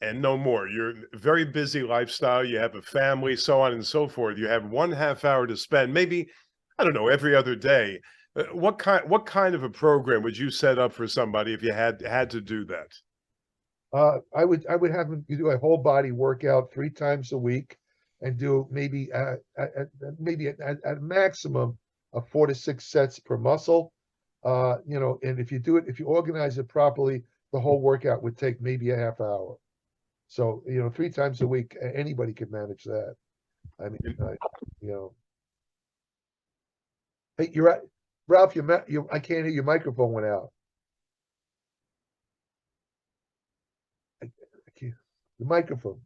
[SPEAKER 2] and no more, you're a very busy lifestyle, you have a family, so on and so forth, you have 1/2 hour to spend, maybe, I don't know, every other day. What kind of a program would you set up for somebody if you had to do that?
[SPEAKER 1] I would have them do a whole body workout 3 times a week, and do maybe at a maximum of 4 to 6 sets per muscle. And if you organize it properly, the whole workout would take maybe a half hour. So 3 times a week, anybody can manage that. I mean, Hey, you're right, Ralph. I can't hear, your microphone went out. The microphone.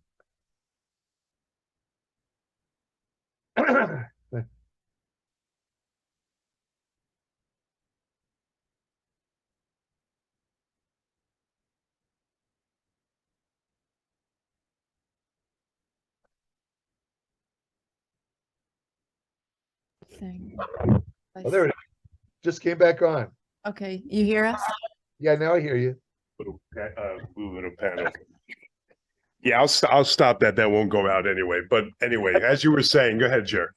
[SPEAKER 3] Thing.
[SPEAKER 1] Oh, there it is. Just came back on.
[SPEAKER 3] Okay, you hear us?
[SPEAKER 1] Yeah, now I hear you.
[SPEAKER 2] Little panic. Yeah, I'll stop that. That won't go out anyway. But anyway, as you were saying, go ahead, Jer.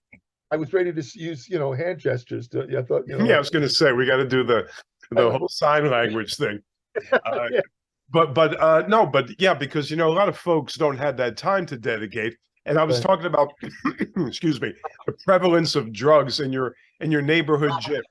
[SPEAKER 1] I was ready to use, hand gestures. I thought,
[SPEAKER 2] Yeah, I was going to say we got to do the whole sign language thing.
[SPEAKER 1] Yeah.
[SPEAKER 2] But yeah, because a lot of folks don't have that time to dedicate. And I was
[SPEAKER 1] Right.
[SPEAKER 2] talking about, excuse me, the prevalence of drugs in your neighborhood gym.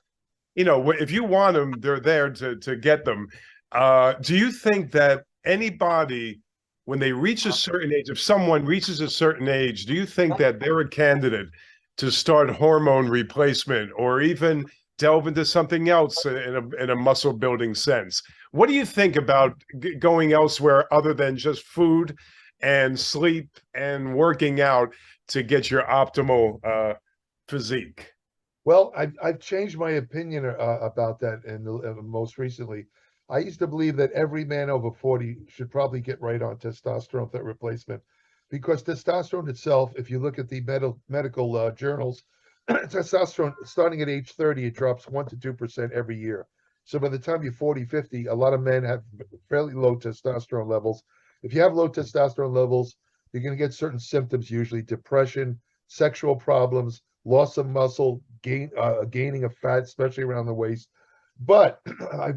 [SPEAKER 2] If you want them, they're there to get them. Do you think that anybody, when they reach a certain age, if someone reaches a certain age, do you think that they're a candidate to start hormone replacement, or even delve into something else in a muscle building sense? What do you think about going elsewhere other than just food and sleep and working out to get your optimal physique?
[SPEAKER 1] Well, I've changed my opinion about that, and most recently, I used to believe that every man over 40 should probably get right on testosterone replacement, because testosterone itself, if you look at the medical journals, testosterone starting at age 30, it drops 1 to 2% every year. So by the time you're 40, 50, a lot of men have fairly low testosterone levels. If you have low testosterone levels, you're going to get certain symptoms, usually depression, sexual problems, loss of muscle, gaining of fat, especially around the waist. But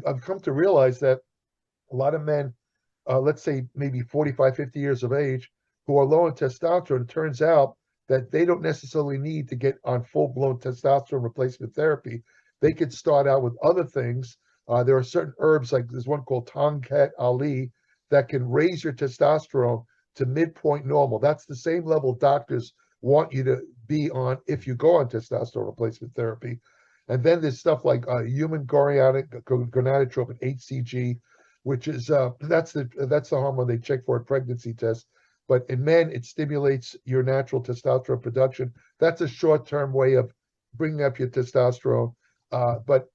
[SPEAKER 1] I've come to realize that a lot of men, let's say maybe 45, 50 years of age, who are low in testosterone, it turns out that they don't necessarily need to get on full-blown testosterone replacement therapy. They could start out with other things. There are certain herbs, like there's one called Tongkat Ali, that can raise your testosterone to midpoint normal. That's the same level doctors want you to be on if you go on testosterone replacement therapy. And then there's stuff like human gonadotropin, HCG. which is that's the hormone they check for at pregnancy tests. But in men, it stimulates your natural testosterone production. That's a short-term way of bringing up your testosterone. But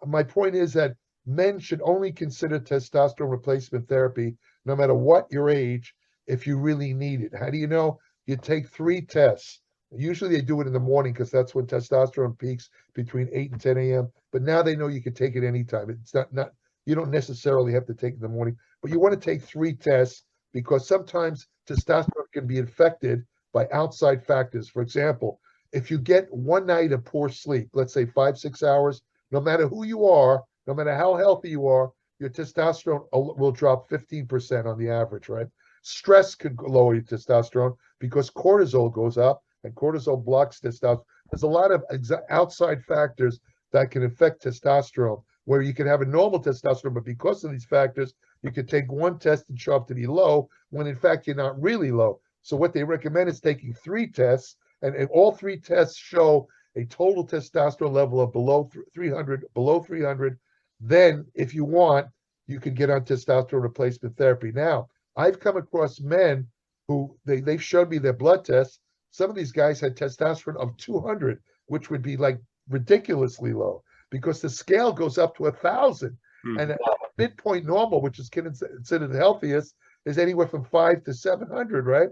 [SPEAKER 1] my point is that men should only consider testosterone replacement therapy, no matter what your age, if you really need it. How do you know? You take 3 tests. Usually they do it in the morning because that's when testosterone peaks between 8 and 10 a.m. But now they know you can take it anytime. It's not you don't necessarily have to take it in the morning, but you want to take 3 tests because sometimes testosterone can be affected by outside factors. For example, if you get one night of poor sleep, let's say 5-6 hours, no matter who you are, no matter how healthy you are, your testosterone will drop 15% on the average, right? Stress could lower your testosterone because cortisol goes up, and cortisol blocks testosterone. There's a lot of outside factors that can affect testosterone, where you can have a normal testosterone, but because of these factors, you can take one test and show up to be low, when in fact you're not really low. So what they recommend is taking 3 tests, and all 3 tests show a total testosterone level of below 300. Then, if you want, you can get on testosterone replacement therapy. Now, I've come across men who they've showed me their blood tests. Some of these guys had testosterone of 200, which would be like ridiculously low because the scale goes up to 1,000. And a midpoint normal, which is considered the healthiest, is anywhere from 5 to 700, right?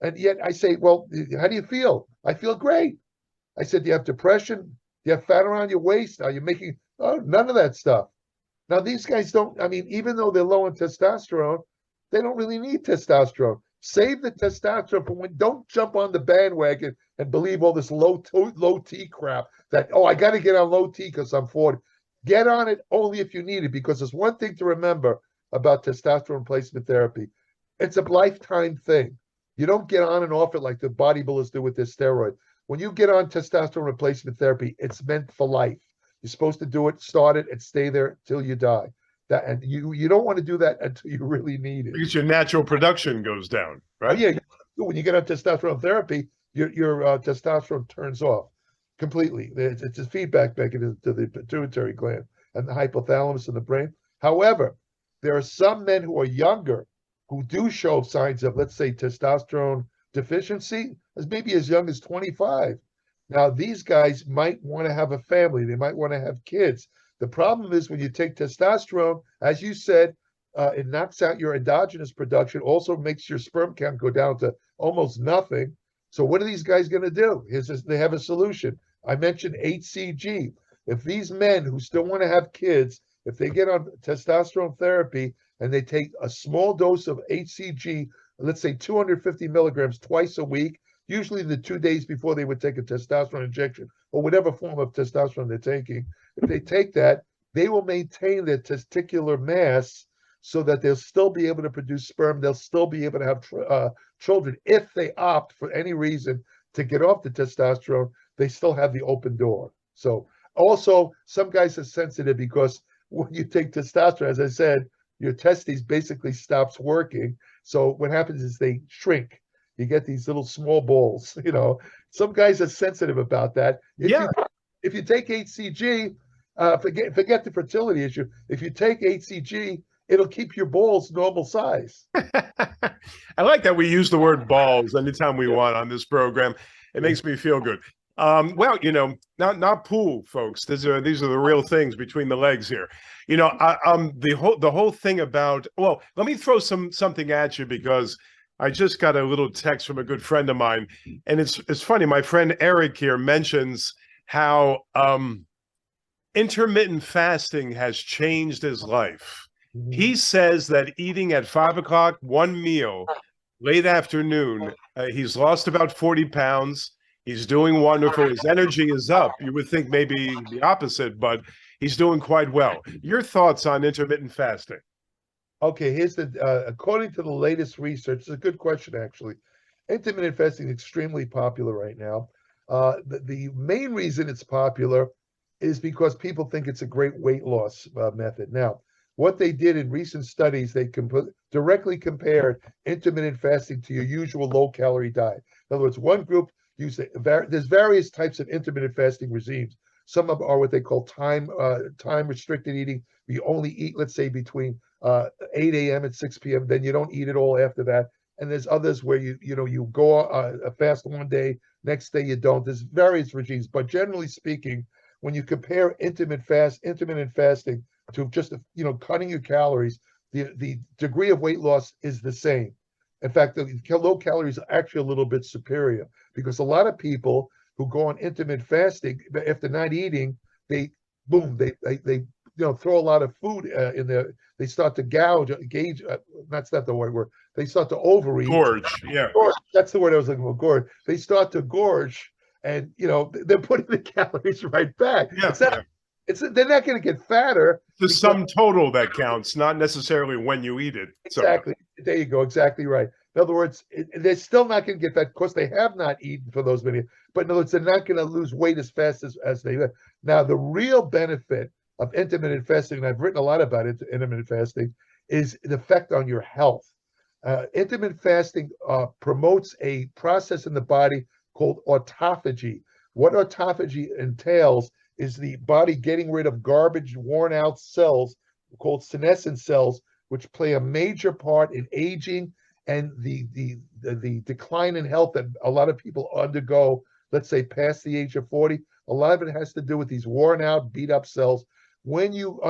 [SPEAKER 1] And yet I say, well, how do you feel? I feel great. I said, do you have depression? Do you have fat around your waist? Are you making, none of that stuff. Now, these guys don't, even though they're low in testosterone, they don't really need testosterone. Save the testosterone for when, don't jump on the bandwagon and believe all this low T crap that, I got to get on low T because I'm 40. Get on it only if you need it, because there's one thing to remember about testosterone replacement therapy. It's a lifetime thing. You don't get on and off it like the bodybuilders do with their steroid. When you get on testosterone replacement therapy, it's meant for life. You're supposed to do it, start it, and stay there till you die. And you don't want to do that until you really need it.
[SPEAKER 2] Because your natural production goes down, right?
[SPEAKER 1] Yeah. When you get on testosterone therapy, your testosterone turns off completely. It's a feedback mechanism to the pituitary gland and the hypothalamus in the brain. However, there are some men who are younger who do show signs of, let's say, testosterone deficiency, maybe as young as 25. Now, these guys might want to have a family. They might want to have kids. The problem is when you take testosterone, as you said, it knocks out your endogenous production, also makes your sperm count go down to almost nothing. So what are these guys going to do? They have a solution. I mentioned HCG. If these men who still want to have kids, if they get on testosterone therapy and they take a small dose of HCG, let's say 250 milligrams twice a week, usually the 2 days before they would take a testosterone injection or whatever form of testosterone they're taking, if they take that, they will maintain their testicular mass so that they'll still be able to produce sperm. They'll still be able to have children. If they opt for any reason to get off the testosterone, they still have the open door. So also, some guys are sensitive because when you take testosterone, as I said, your testes basically stops working. So what happens is they shrink. You get these little small balls, Some guys are sensitive about that. If you take HCG, forget the fertility issue. If you take HCG, it'll keep your balls normal size.
[SPEAKER 2] I like that we use the word balls anytime we want on this program. It makes me feel good. Well, not pool, folks. These are the real things between the legs here. The whole thing about, well, let me throw something at you, because I just got a little text from a good friend of mine, and it's funny. My friend Eric here mentions how intermittent fasting has changed his life. Mm-hmm. He says that eating at 5 o'clock, one meal, late afternoon, he's lost about 40 pounds. He's doing wonderful. His energy is up. You would think maybe the opposite, but he's doing quite well. Your thoughts on intermittent fasting?
[SPEAKER 1] Okay, here's according to the latest research, it's a good question, actually. Intermittent fasting is extremely popular right now. The main reason it's popular is because people think it's a great weight loss method. Now, what they did in recent studies, they directly compared intermittent fasting to your usual low-calorie diet. In other words, one group used there's various types of intermittent fasting regimes. Some of them are what they call time restricted eating. You only eat, let's say, between 8 a.m. and 6 p.m. Then you don't eat it all after that. And there's others where you go a fast one day, next day you don't. There's various regimes, but generally speaking, when you compare intermittent fasting to just cutting your calories, the degree of weight loss is the same. In fact, the low calories are actually a little bit superior, because a lot of people who go on intermittent fasting after not eating, they throw a lot of food in there. They start to gauge. That's not the right word. They start to overeat.
[SPEAKER 2] Gorge, yeah.
[SPEAKER 1] Gorge, that's the word I was looking for. Gorge. They start to gorge, and they're putting the calories right back.
[SPEAKER 2] Yeah,
[SPEAKER 1] they're not going to get fatter.
[SPEAKER 2] The sum total that counts, not necessarily when you eat it.
[SPEAKER 1] Exactly. There you go. Exactly right. In other words, they're still not going to get fat. Of course, they have not eaten for those many, but in other words, they're not going to lose weight as fast as they have. Now, the real benefit of intermittent fasting, and I've written a lot about it, intermittent fasting, is the effect on your health. Intermittent fasting promotes a process in the body called autophagy. What autophagy entails is the body getting rid of garbage, worn out cells called senescent cells, which play a major part in aging and the decline in health that a lot of people undergo, let's say past the age of 40. A lot of it has to do with these worn out, beat up cells. When you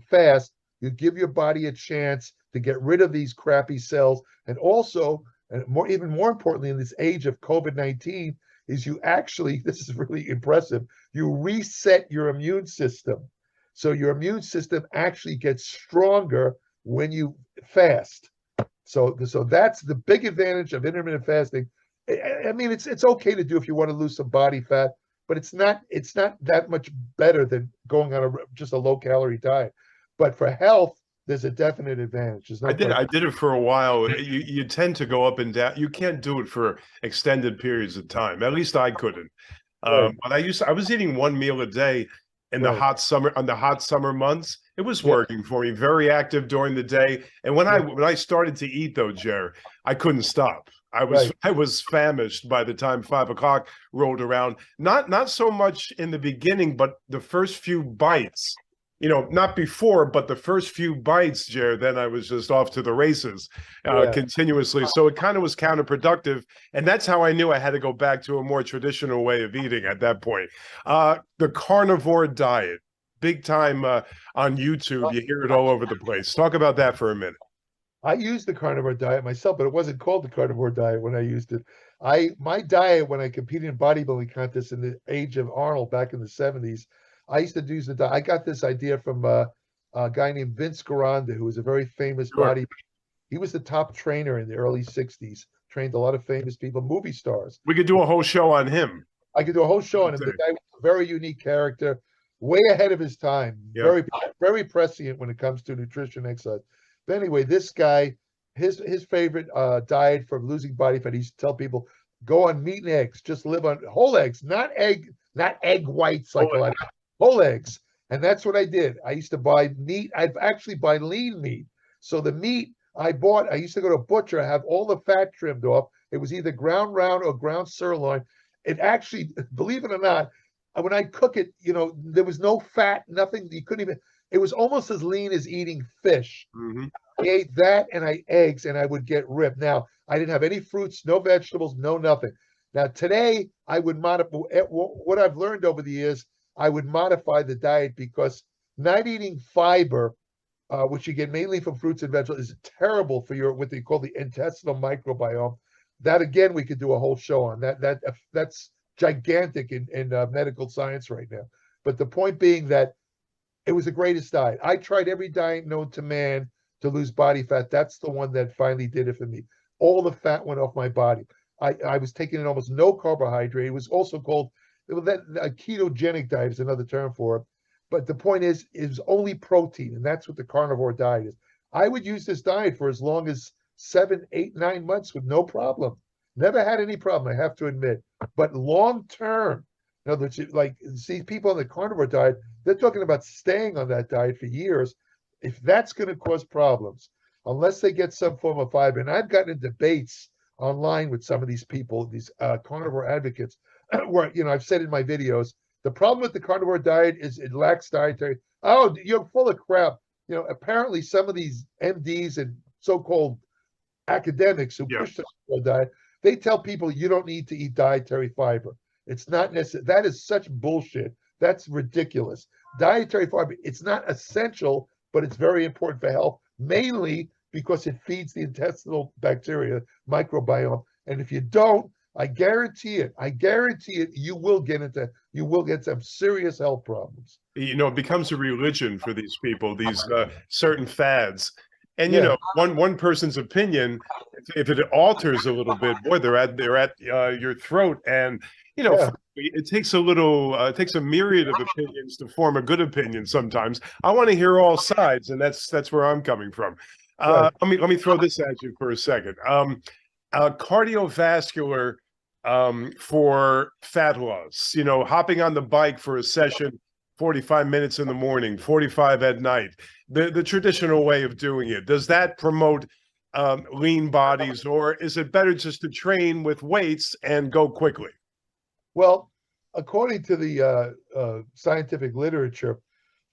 [SPEAKER 1] fast, you give your body a chance to get rid of these crappy cells. And also, and even more importantly, in this age of COVID-19, is you actually, this is really impressive, you reset your immune system. So your immune system actually gets stronger when you fast. So that's the big advantage of intermittent fasting. I mean, it's okay to do if you want to lose some body fat, but it's not that much better than going on just a low calorie diet. But for health, there's a definite advantage.
[SPEAKER 2] I did it for a while. You tend to go up and down. You can't do it for extended periods of time. At least I couldn't.
[SPEAKER 1] Right.
[SPEAKER 2] But I was eating one meal a day in the hot summer months. It was working for me. Very active during the day. And when I started to eat though, Jer, I couldn't stop. I was famished by the time 5 o'clock rolled around. Not so much in the beginning, but the first few bites. Not before, but the first few bites, Jer, then I was just off to the races continuously. So it kind of was counterproductive. And that's how I knew I had to go back to a more traditional way of eating at that point. The carnivore diet, big time on YouTube. You hear it all over the place. Talk about that for a minute.
[SPEAKER 1] I used the carnivore diet myself, but it wasn't called the carnivore diet when I used it. My diet when I competed in bodybuilding contests in the age of Arnold back in the 70s, I used to use the diet. I got this idea from a guy named Vince Garanda, who was a very famous bodybuilder. He was the top trainer in the early 60s, trained a lot of famous people, movie stars.
[SPEAKER 2] We could do a whole show on him.
[SPEAKER 1] I could do a whole show on him. The guy was a very unique character, way ahead of his time, very, very prescient when it comes to nutrition exercise. But anyway, this guy, his favorite diet for losing body fat, he used to tell people, go on meat and eggs, just live on whole eggs, not egg whites like a lot of whole eggs. And that's what I did. I used to buy meat. I'd actually buy lean meat. So the meat I bought, I used to go to a butcher, have all the fat trimmed off. It was either ground round or ground sirloin. It actually, believe it or not, when I cook it, there was no fat, nothing. You couldn't even, it was almost as lean as eating fish.
[SPEAKER 2] Mm-hmm.
[SPEAKER 1] I ate that and eggs, and I would get ripped. Now, I didn't have any fruits, no vegetables, no nothing. Now, today, I would modify, what I've learned over the years, I would modify the diet, because not eating fiber, which you get mainly from fruits and vegetables, is terrible for what they call the intestinal microbiome. That, again, we could do a whole show on. That's gigantic in medical science right now. But the point being that it was the greatest diet. I tried every diet known to man to lose body fat. That's the one that finally did it for me. All the fat went off my body. I was taking in almost no carbohydrate. It was also called a ketogenic diet is another term for it. But the point is only protein, and that's what the carnivore diet is. I would use this diet for as long as 7, 8, 9 months with no problem. Never had any problem, I have to admit. But long term, in other words, like, see, people on the carnivore diet, they're talking about staying on that diet for years. If that's going to cause problems, unless they get some form of fiber. And I've gotten in debates online with some of these people, these carnivore advocates, where, I've said in my videos, the problem with the carnivore diet is it lacks dietary. Oh, you're full of crap. apparently some of these MDs and so-called academics who
[SPEAKER 2] Yeah.
[SPEAKER 1] push the diet, they tell people you don't need to eat dietary fiber. It's not necessary. That is such bullshit. That's ridiculous. Dietary fiber, it's not essential, but it's very important for health, mainly because it feeds the intestinal bacteria microbiome. And if you don't, I guarantee it, you will get some serious health problems.
[SPEAKER 2] It becomes a religion for these people, these certain fads. And
[SPEAKER 1] Yeah,
[SPEAKER 2] one person's opinion, if it alters a little bit, boy, they're at your throat. And
[SPEAKER 1] yeah,
[SPEAKER 2] it takes it takes a myriad of opinions to form a good opinion. Sometimes I want to hear all sides, and that's where I'm coming from.
[SPEAKER 1] right.
[SPEAKER 2] Let me throw this at you for a second. Cardiovascular for fat loss. Hopping on the bike for a session 45 minutes in the morning, 45 at night, the traditional way of doing it. Does that promote lean bodies, or is it better just to train with weights and go quickly?
[SPEAKER 1] Well, according to the scientific literature,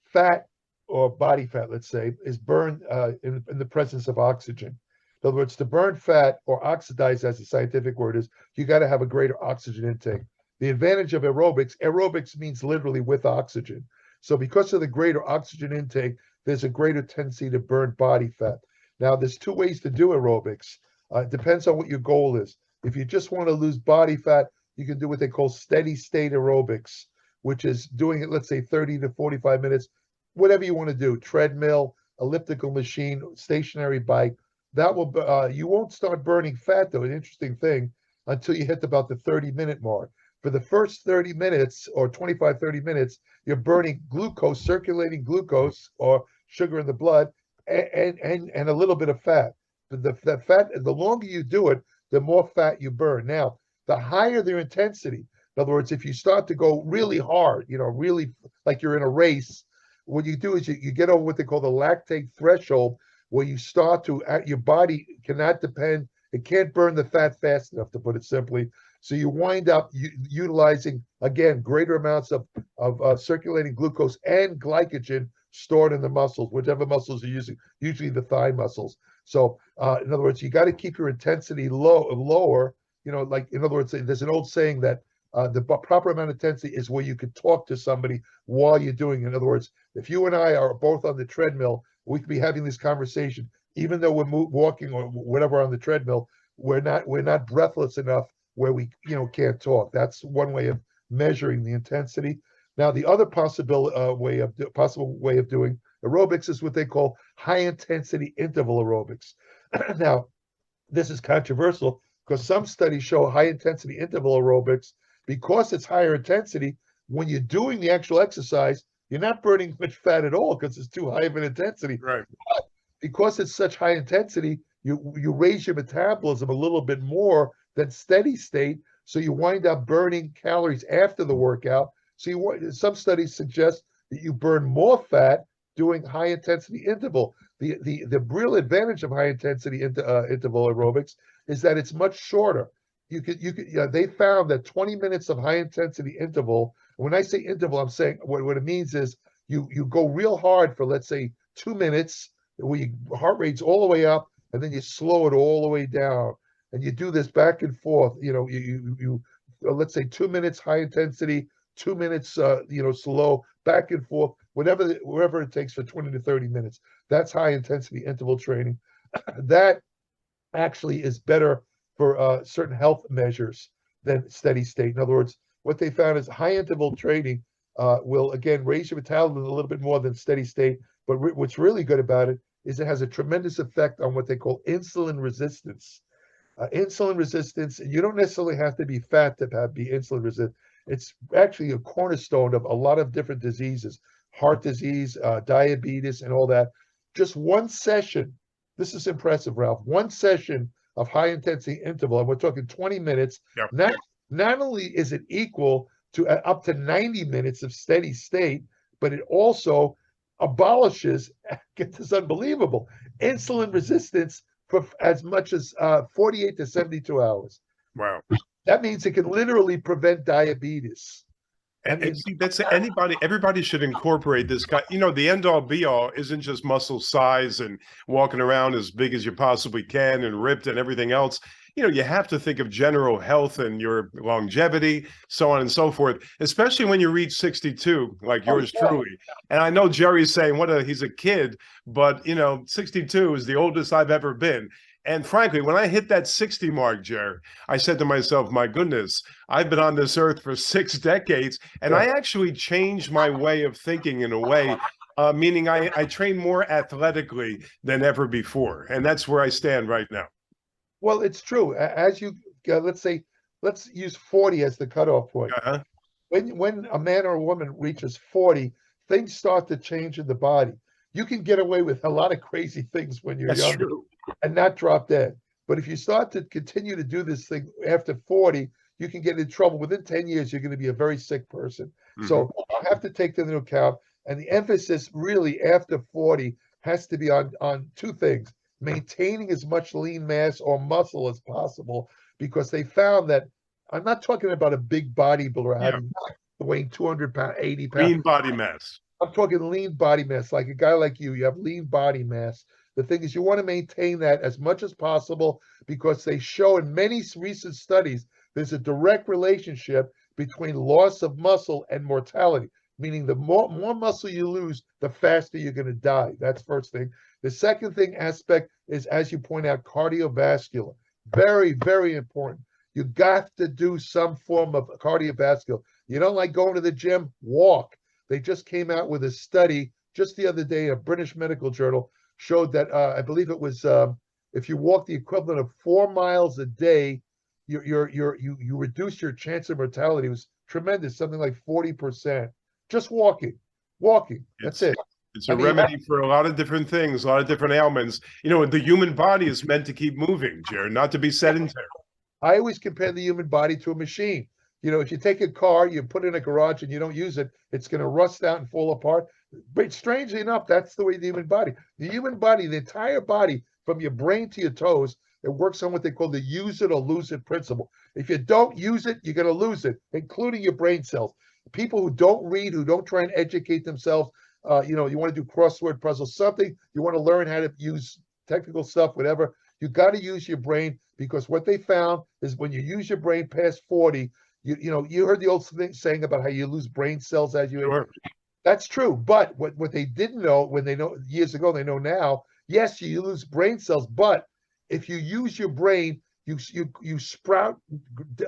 [SPEAKER 1] fat or body fat, let's say, is burned in the presence of oxygen. In other words, to burn fat or oxidize, as the scientific word is, you got to have a greater oxygen intake. The advantage of aerobics means literally with oxygen. So because of the greater oxygen intake, there's a greater tendency to burn body fat. Now, there's two ways to do aerobics. It depends on what your goal is. If you just want to lose body fat, you can do what they call steady state aerobics, which is doing it, let's say 30 to 45 minutes, whatever you want to do, treadmill, elliptical machine, stationary bike. That will, you won't start burning fat though, an interesting thing, until you hit about the 30-minute mark. For the first 30 minutes or 25, 30 minutes, you're burning glucose, circulating glucose or sugar in the blood, and a little bit of fat. The fat, the longer you do it, the more fat you burn. Now, the higher their intensity, in other words, if you start to go really hard, really like you're in a race, what you do is you get over what they call the lactate threshold, where you start to, your body cannot depend, it can't burn the fat fast enough, to put it simply. So you wind up utilizing, again, greater amounts of circulating glucose and glycogen stored in the muscles, whichever muscles you're using, usually the thigh muscles. So in other words, you got to keep your intensity lower. Like, in other words, there's an old saying that the proper amount of intensity is where you could talk to somebody while you're doing it. In other words, if you and I are both on the treadmill, we could be having this conversation, even though we're walking or whatever on the treadmill. We're not breathless enough where we can't talk. That's one way of measuring the intensity. Now, the other possible way of doing aerobics is what they call high intensity interval aerobics. Now, this is controversial because some studies show high intensity interval aerobics, because it's higher intensity, when you're doing the actual exercise, you're not burning much fat at all because it's too high of an intensity.
[SPEAKER 2] Right.
[SPEAKER 1] But because it's such high intensity, you raise your metabolism a little bit more than steady state, so you wind up burning calories after the workout. So some studies suggest that you burn more fat doing high intensity interval. The real advantage of high intensity interval aerobics is that it's much shorter. They found that 20 minutes of high intensity interval. When I say interval, I'm saying what it means is you go real hard for, let's say, 2 minutes, where your heart rate's all the way up, and then you slow it all the way down, and you do this back and forth. Let's say 2 minutes high intensity, 2 minutes slow, back and forth, whatever it takes for 20 to 30 minutes. That's high intensity interval training. That actually is better for certain health measures than steady state. In other words, what they found is high interval training will, again, raise your metabolism a little bit more than steady state. But what's really good about it is it has a tremendous effect on what they call insulin resistance. Insulin resistance, you don't necessarily have to be fat to be insulin resistant. It's actually a cornerstone of a lot of different diseases, heart disease, diabetes, and all that. Just one session, this is impressive, Ralph, one session of high intensity interval, and we're talking 20 minutes,
[SPEAKER 2] Yep.
[SPEAKER 1] not only is it equal to up to 90 minutes of steady state, but it also abolishes, get this unbelievable, insulin resistance for as much as 48 to 72 hours.
[SPEAKER 2] Wow.
[SPEAKER 1] That means it can literally prevent diabetes. I
[SPEAKER 2] And
[SPEAKER 1] mean,
[SPEAKER 2] see, that's everybody should incorporate this kind. You know, the end all be all isn't just muscle size and walking around as big as you possibly can and ripped and everything else. You know, you have to think of general health and your longevity, so on and so forth, especially when you reach 62, like yours truly. And I know Jerry's saying, he's a kid, but, you know, 62 is the oldest I've ever been. And frankly, when I hit that 60 mark, Jerry, I said to myself, my goodness, I've been on this earth for 6 decades, and I actually changed my way of thinking in a way, meaning I train more athletically than ever before. And that's where I stand right now.
[SPEAKER 1] well, it's true. As you let's say, let's use 40 as the cutoff point.
[SPEAKER 2] Uh-huh.
[SPEAKER 1] When a man or a woman reaches 40, things start to change in the body. You can get away with a lot of crazy things when you're
[SPEAKER 2] That's
[SPEAKER 1] younger
[SPEAKER 2] true.
[SPEAKER 1] and not drop dead. But if you start to continue to do this thing after 40, you can get in trouble. Within 10 years, you're going to be a very sick person. So you have to take that into account. And the emphasis really after 40 has to be on two things: maintaining as much lean mass or muscle as possible, because they found that I'm not talking about a big bodybuilder
[SPEAKER 2] Yeah.
[SPEAKER 1] having weighing 200 pounds, 80 pounds.
[SPEAKER 2] Lean body mass.
[SPEAKER 1] I'm talking lean body mass, like a guy like you have lean body mass. The thing is, you want to maintain that as much as possible, because they show in many recent studies there's a direct relationship between loss of muscle and mortality, meaning the more muscle you lose, the faster you're going to die. That's first thing. The second thing aspect is, as you point out, cardiovascular. Very, very important. You got to do some form of cardiovascular. You don't like going to the gym? Walk. They just came out with a study just the other day, a British medical journal showed that I believe it was if you walk the equivalent of 4 miles a day, you reduce your chance of mortality. It was tremendous, something like 40%. Just walking. That's it.
[SPEAKER 2] It's a remedy for a lot of different things, a lot of different ailments. You know, the human body is meant to keep moving, Jared, not to be sedentary.
[SPEAKER 1] I always compare the human body to a machine. You know, if you take a car, you put it in a garage and you don't use it, it's going to rust out and fall apart. But strangely enough, that's the way the human body, the entire body, from your brain to your toes, it works on what they call the use it or lose it principle. If you don't use it, you're going to lose it, including your brain cells. People who don't read, who don't try and educate themselves, you want to do crossword puzzles, something, you want to learn how to use technical stuff, whatever, you got to use your brain, because what they found is when you use your brain past 40, you heard the old saying about how you lose brain cells as you age. That's true. But what they didn't know when they know years ago, they know now, yes, you lose brain cells, but if you use your brain, you sprout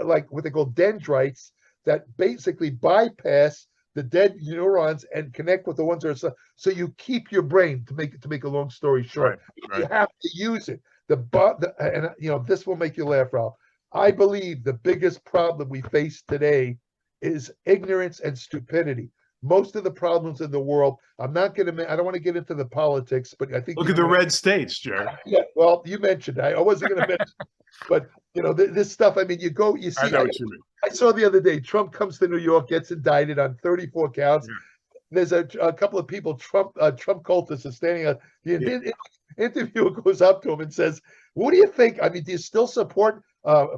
[SPEAKER 1] like what they call dendrites that basically bypass the dead neurons and connect with the ones that are so you keep your brain, to make a long story short. Right. You have to use it. This will make you laugh, Ralph. I believe the biggest problem we face today is ignorance and stupidity. Most of the problems in the world, I don't want to get into the politics, but I think
[SPEAKER 2] look at the red states, Jerry.
[SPEAKER 1] Yeah, well, you mentioned, I wasn't going to mention, but this stuff. I mean, you see.
[SPEAKER 2] I know what you mean.
[SPEAKER 1] I saw the other day, Trump comes to New York, gets indicted on 34 counts. Yeah. There's a couple of people, Trump cultists are standing up. The interviewer goes up to him and says, "What do you think? I mean, do you still support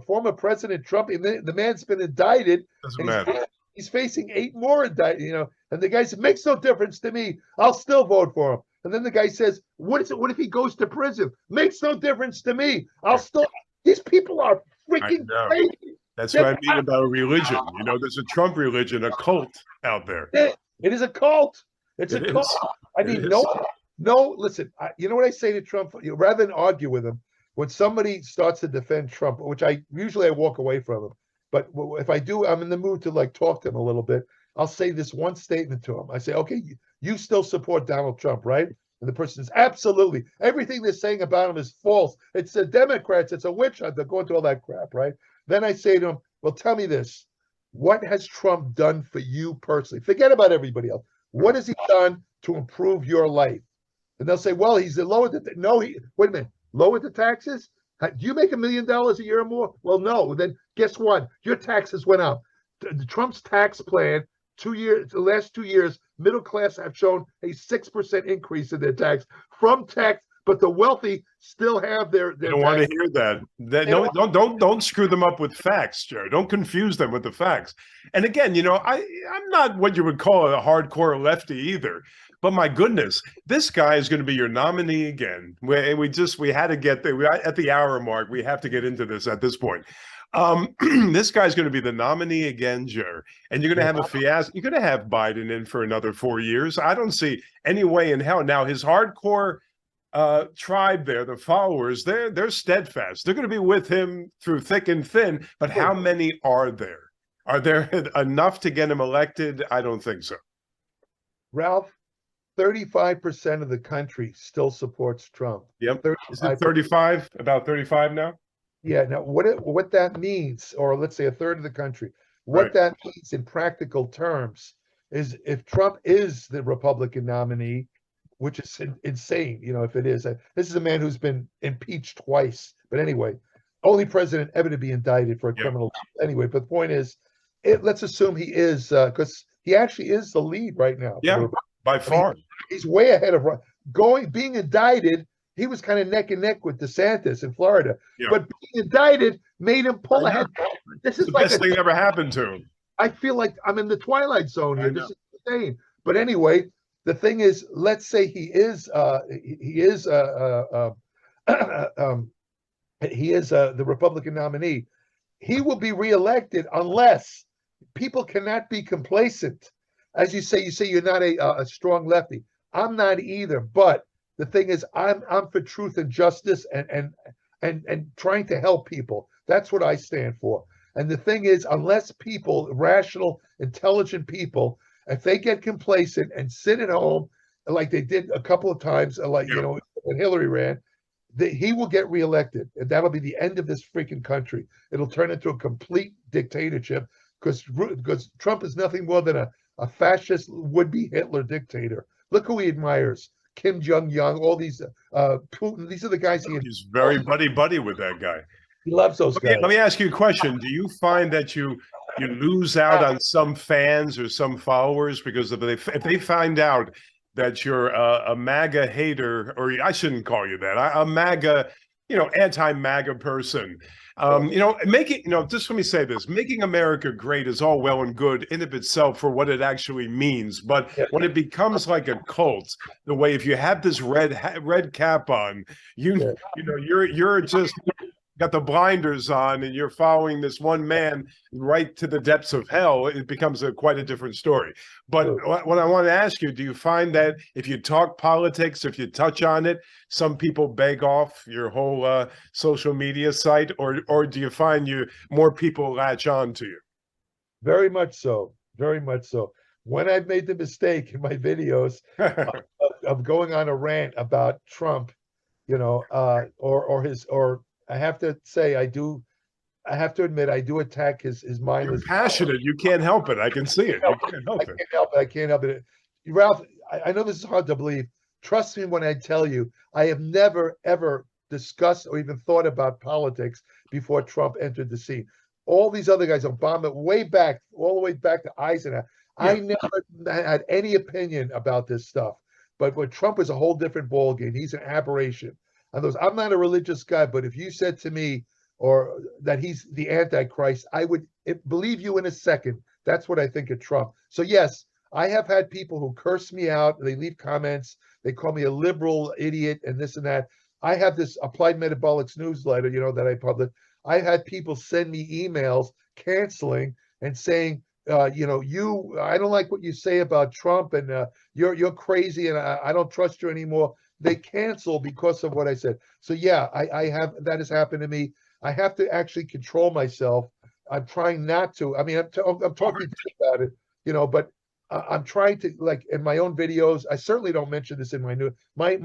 [SPEAKER 1] former President Trump?" And the man's been indicted.
[SPEAKER 2] Doesn't matter.
[SPEAKER 1] He's facing 8 more indictments, and the guy said, "Makes no difference to me. I'll still vote for him." And then the guy says, "What if he goes to prison? Makes no difference to me. I'll still." These people are freaking crazy.
[SPEAKER 2] That's what I mean about religion. You know, there's a Trump religion, a cult out there.
[SPEAKER 1] It is a cult. It's a cult. I mean, no. Listen, you know what I say to Trump? Rather than argue with him, when somebody starts to defend Trump, which I usually walk away from him. But if I do, I'm in the mood to talk to him a little bit. I'll say this one statement to him. I say, "Okay, you still support Donald Trump, right?" And the person says, "Absolutely. Everything they're saying about him is false. It's the Democrats. It's a witch hunt. They're going through all that crap, right?" Then I say to him, "Well, tell me this. What has Trump done for you personally? Forget about everybody else. What has he done to improve your life?" And they'll say, "Well, he's lowered the wait a minute, lowered the taxes? Do you make $1 million a year or more?" "Well, no." Then guess what? Your taxes went up. Trump's tax plan, the last 2 years, middle class have shown a 6% increase in their tax but the wealthy still have their
[SPEAKER 2] I don't want to hear that. No, don't screw them up with facts, Joe. Don't confuse them with the facts. And again, I'm not what you would call a hardcore lefty either. But my goodness, this guy is going to be your nominee again. We had to get there. At the hour mark. We have to get into this at this point. This guy's going to be the nominee again, Joe. And you're going to have a fiasco. You're going to have Biden in for another 4 years. I don't see any way in hell. Now, his hardcore tribe there, the followers, they're steadfast. They're going to be with him through thick and thin. But how many are there? Are there enough to get him elected? I don't think so.
[SPEAKER 1] Ralph, 35% of the country still supports Trump.
[SPEAKER 2] Yep. Is it 35? About 35 now?
[SPEAKER 1] Yeah. Now, what that means, or let's say a third of the country, what that means in practical terms is if Trump is the Republican nominee, which is insane, if it is. This is a man who's been impeached twice. But anyway, only president ever to be indicted for a criminal. Anyway, but the point is, let's assume he is, because he actually is the lead right now.
[SPEAKER 2] Yeah, by far.
[SPEAKER 1] He's way ahead of being indicted. He was kind of neck and neck with DeSantis in Florida. Yeah. But being indicted made him pull ahead. This is
[SPEAKER 2] the best thing that ever happened to him.
[SPEAKER 1] I feel like I'm in the Twilight Zone here. This is insane. But anyway, the thing is, let's say he is the Republican nominee. He will be reelected unless people cannot be complacent. As you say you're not a strong lefty. I'm not either. But the thing is, I'm for truth and justice and trying to help people. That's what I stand for. And the thing is, unless people, rational, intelligent people, if they get complacent and sit at home like they did a couple of times, when Hillary ran, he will get reelected. And that'll be the end of this freaking country. It'll turn into a complete dictatorship because Trump is nothing more than a fascist would-be Hitler dictator. Look who he admires. Kim Jong-un, all these Putin. These are the guys
[SPEAKER 2] he's very buddy with that guy.
[SPEAKER 1] He loves those guys.
[SPEAKER 2] Let me ask you a question. Do you find that you lose out on some fans or some followers because if they find out that you're a MAGA hater, or I shouldn't call you that, a MAGA, anti-MAGA person, just let me say this, making America great is all well and good in of itself for what it actually means. But when it becomes like a cult, the way if you have this red cap on, you're just got the blinders on and you're following this one man right to the depths of hell, it becomes quite a different story. But what I want to ask you, do you find that if you talk politics, if you touch on it, some people beg off your whole social media site, or do you find more people latch on to you?
[SPEAKER 1] Very much so. Very much so. When I've made the mistake in my videos of going on a rant about Trump, I have to say, I have to admit, I do attack his mindless.
[SPEAKER 2] You're passionate. You can't help it. I can see it. You can't help it.
[SPEAKER 1] I can't help it. Ralph, I know this is hard to believe. Trust me when I tell you, I have never, ever discussed or even thought about politics before Trump entered the scene. All these other guys, Obama, all the way back to Eisenhower, I never had any opinion about this stuff. But when Trump is a whole different ballgame, he's an aberration. I'm not a religious guy, but if you said to me or that he's the Antichrist, I would believe you in a second. That's what I think of Trump. So yes, I have had people who curse me out. They leave comments. They call me a liberal idiot and this and that. I have this Applied Metabolics newsletter, that I publish. I've had people send me emails canceling and saying, I don't like what you say about Trump and you're crazy and I don't trust you anymore. They cancel because of what I said. So yeah, that has happened to me. I have to actually control myself. I'm trying not to. I mean, I'm talking about it, but I'm trying to, like in my own videos. I certainly don't mention this in my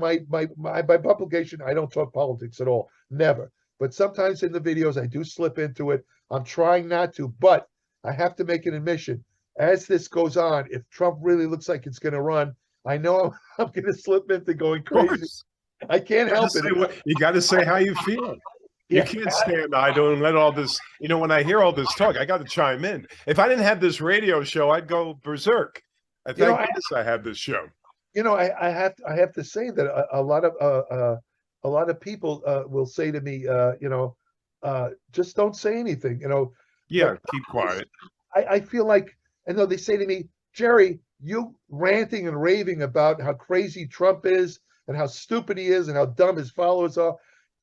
[SPEAKER 1] publication. I don't talk politics at all, never. But sometimes in the videos, I do slip into it. I'm trying not to, but I have to make an admission. As this goes on, if Trump really looks like it's going to run, I know I'm going to slip into going crazy. I can't help it.
[SPEAKER 2] You got to say how you feel. You can't stand idle and let all this, when I hear all this talk, I got to chime in. If I didn't have this radio show, I'd go berserk. I have this show.
[SPEAKER 1] I have to say that a lot of a lot of people will say to me, just don't say anything,
[SPEAKER 2] Yeah,
[SPEAKER 1] but
[SPEAKER 2] keep quiet.
[SPEAKER 1] I feel like, and though they say to me, Jerry, you ranting and raving about how crazy Trump is and how stupid he is and how dumb his followers are,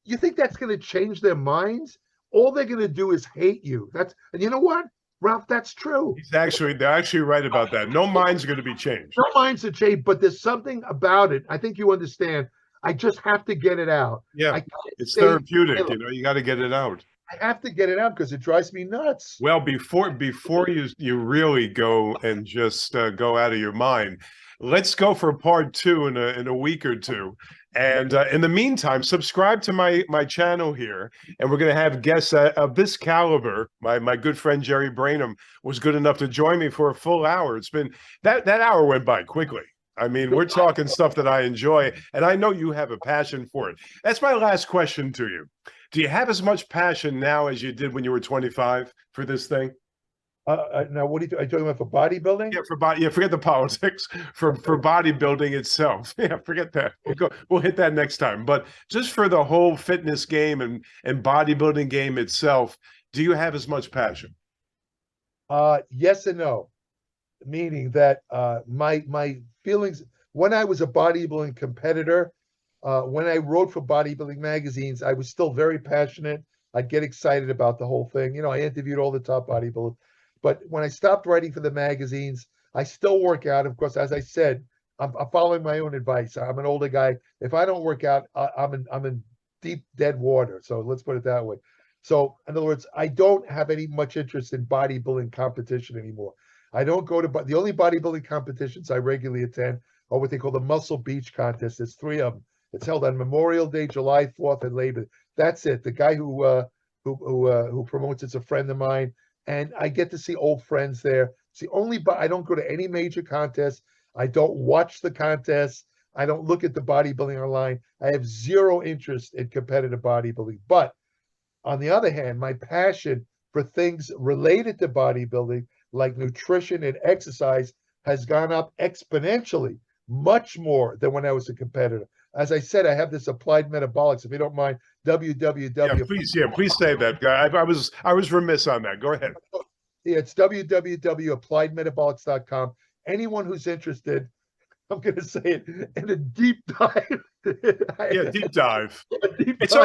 [SPEAKER 1] you think that's going to change their minds? All they're going to do is hate you. And you know what, Ralph, that's true.
[SPEAKER 2] They're actually right about that. No mind's going to be changed.
[SPEAKER 1] No minds are changed, but there's something about it. I think you understand. I just have to get it out.
[SPEAKER 2] Yeah,
[SPEAKER 1] I can't
[SPEAKER 2] it's
[SPEAKER 1] stay
[SPEAKER 2] therapeutic.
[SPEAKER 1] silent.
[SPEAKER 2] You got to get it out.
[SPEAKER 1] I have to get it out because it drives me nuts.
[SPEAKER 2] Well, before you really go and just go out of your mind, let's go for part two in a week or two. And in the meantime, subscribe to my channel here, and we're going to have guests of this caliber. My good friend Jerry Brainum was good enough to join me for a full hour. It's been that hour went by quickly. I mean, we're talking stuff that I enjoy, and I know you have a passion for it. That's my last question to you. Do you have as much passion now as you did when you were 25 for this thing?
[SPEAKER 1] Now, what are you talking about for bodybuilding?
[SPEAKER 2] Yeah, for body. Yeah, forget the politics. For bodybuilding itself. Yeah, forget that. We'll hit that next time. But just for the whole fitness game and bodybuilding game itself, do you have as much passion?
[SPEAKER 1] Yes and no. Meaning that my feelings when I was a bodybuilding competitor, when I wrote for bodybuilding magazines, I was still very passionate. I'd get excited about the whole thing. I interviewed all the top bodybuilders. But when I stopped writing for the magazines, I still work out. Of course, as I said, I'm following my own advice. I'm an older guy. If I don't work out, I'm in deep dead water. So let's put it that way. So in other words, I don't have any much interest in bodybuilding competition anymore. I don't go to the only bodybuilding competitions I regularly attend are what they call the Muscle Beach contest. There's three of them. It's held on Memorial Day, July 4th, and Labor. That's it. The guy who promotes it's a friend of mine, and I get to see old friends there. It's the only, but I don't go to any major contests. I don't watch the contests. I don't look at the bodybuilding online. I have zero interest in competitive bodybuilding. But on the other hand, my passion for things related to bodybuilding, like nutrition and exercise, has gone up exponentially, much more than when I was a competitor. As I said, I have this applied metabolics. If you don't mind, www.
[SPEAKER 2] Yeah, please say that, guy. I was remiss on that. Go ahead.
[SPEAKER 1] Yeah, it's www.appliedmetabolics.com. Anyone who's interested, I'm going to say it in a deep dive.
[SPEAKER 2] Yeah, deep dive.
[SPEAKER 1] It's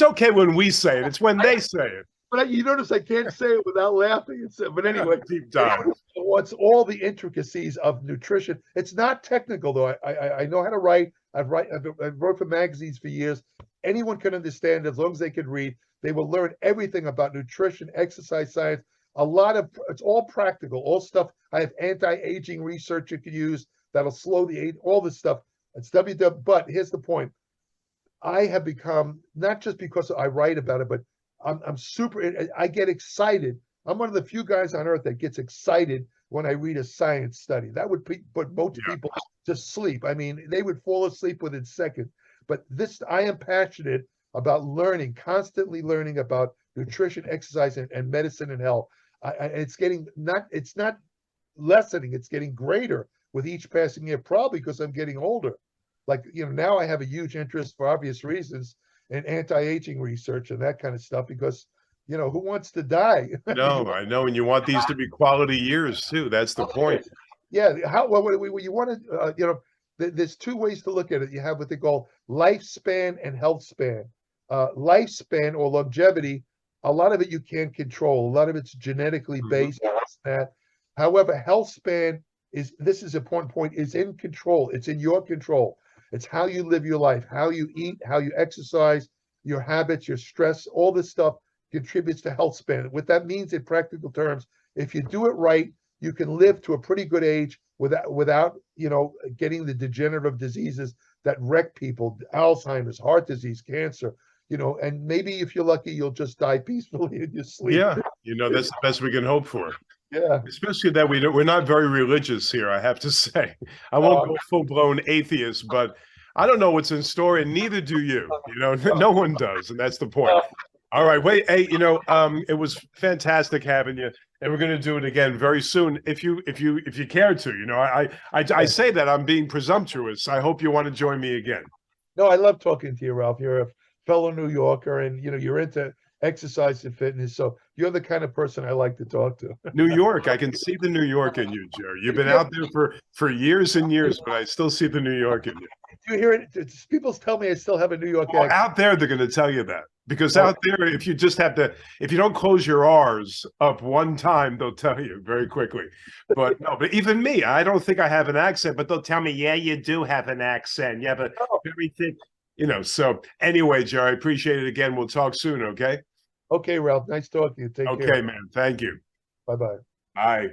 [SPEAKER 2] okay when we say it. It's when they say it.
[SPEAKER 1] But you notice I can't say it without laughing. But anyway,
[SPEAKER 2] deep dive.
[SPEAKER 1] What's all the intricacies of nutrition? It's not technical though. I know how to write. I've wrote for magazines for years. Anyone can understand as long as they can read. They will learn everything about nutrition, exercise science. It's all practical, all stuff. I have anti-aging research you can use that'll slow the age. All this stuff. It's www. But here's the point. I have become, not just because I write about it, but I'm super. I get excited. I'm one of the few guys on earth that gets excited when I read a science study. That would put most people to sleep. I mean, they would fall asleep within seconds. But I am passionate about learning, constantly learning about nutrition, exercise, and medicine and health. It's not lessening. It's getting greater with each passing year, probably because I'm getting older. Like, now I have a huge interest for obvious reasons in anti-aging research and that kind of stuff because, who wants to die?
[SPEAKER 2] No, I know. And you want these to be quality years too. That's the point.
[SPEAKER 1] Yeah. You want to, there's two ways to look at it. You have what they call lifespan and health span. Lifespan or longevity, a lot of it you can't control. A lot of it's genetically based. That. However, health span this is an important point, is in control. It's in your control. It's how you live your life, how you eat, how you exercise, your habits, your stress, all this stuff contributes to health span. What that means in practical terms, if you do it right, you can live to a pretty good age without getting the degenerative diseases that wreck people, Alzheimer's, heart disease, cancer, and maybe if you're lucky, you'll just die peacefully in your sleep.
[SPEAKER 2] Yeah, that's the best we can hope for.
[SPEAKER 1] Yeah,
[SPEAKER 2] especially that we're not very religious here, I have to say. I won't go full-blown atheist, but I don't know what's in store, and neither do you. No one does, and that's the point. All right, wait, hey, it was fantastic having you, and we're going to do it again very soon if you care to. I say that I'm being presumptuous. I hope you want to join me again.
[SPEAKER 1] No, I love talking to you, Ralph. You're a fellow New Yorker, and you're into exercise and fitness. So you're the kind of person I like to talk to.
[SPEAKER 2] New York, I can see the New York in you, Jerry. You've been out there for years and years, but I still see the New York in you.
[SPEAKER 1] Do you hear it? People tell me I still have a New York
[SPEAKER 2] Well,
[SPEAKER 1] accent.
[SPEAKER 2] out there, they're going to tell you that because out there, if you just have to, if you don't close your R's up one time, they'll tell you very quickly. But no, but even me, I don't think I have an accent, but they'll tell me, yeah, you do have an accent. You have a very thick, So anyway, Jerry, I appreciate it again. We'll talk soon. Okay.
[SPEAKER 1] Okay, Ralph. Nice talking to you. Take care.
[SPEAKER 2] Okay, man. Thank you.
[SPEAKER 1] Bye-bye.
[SPEAKER 2] Bye.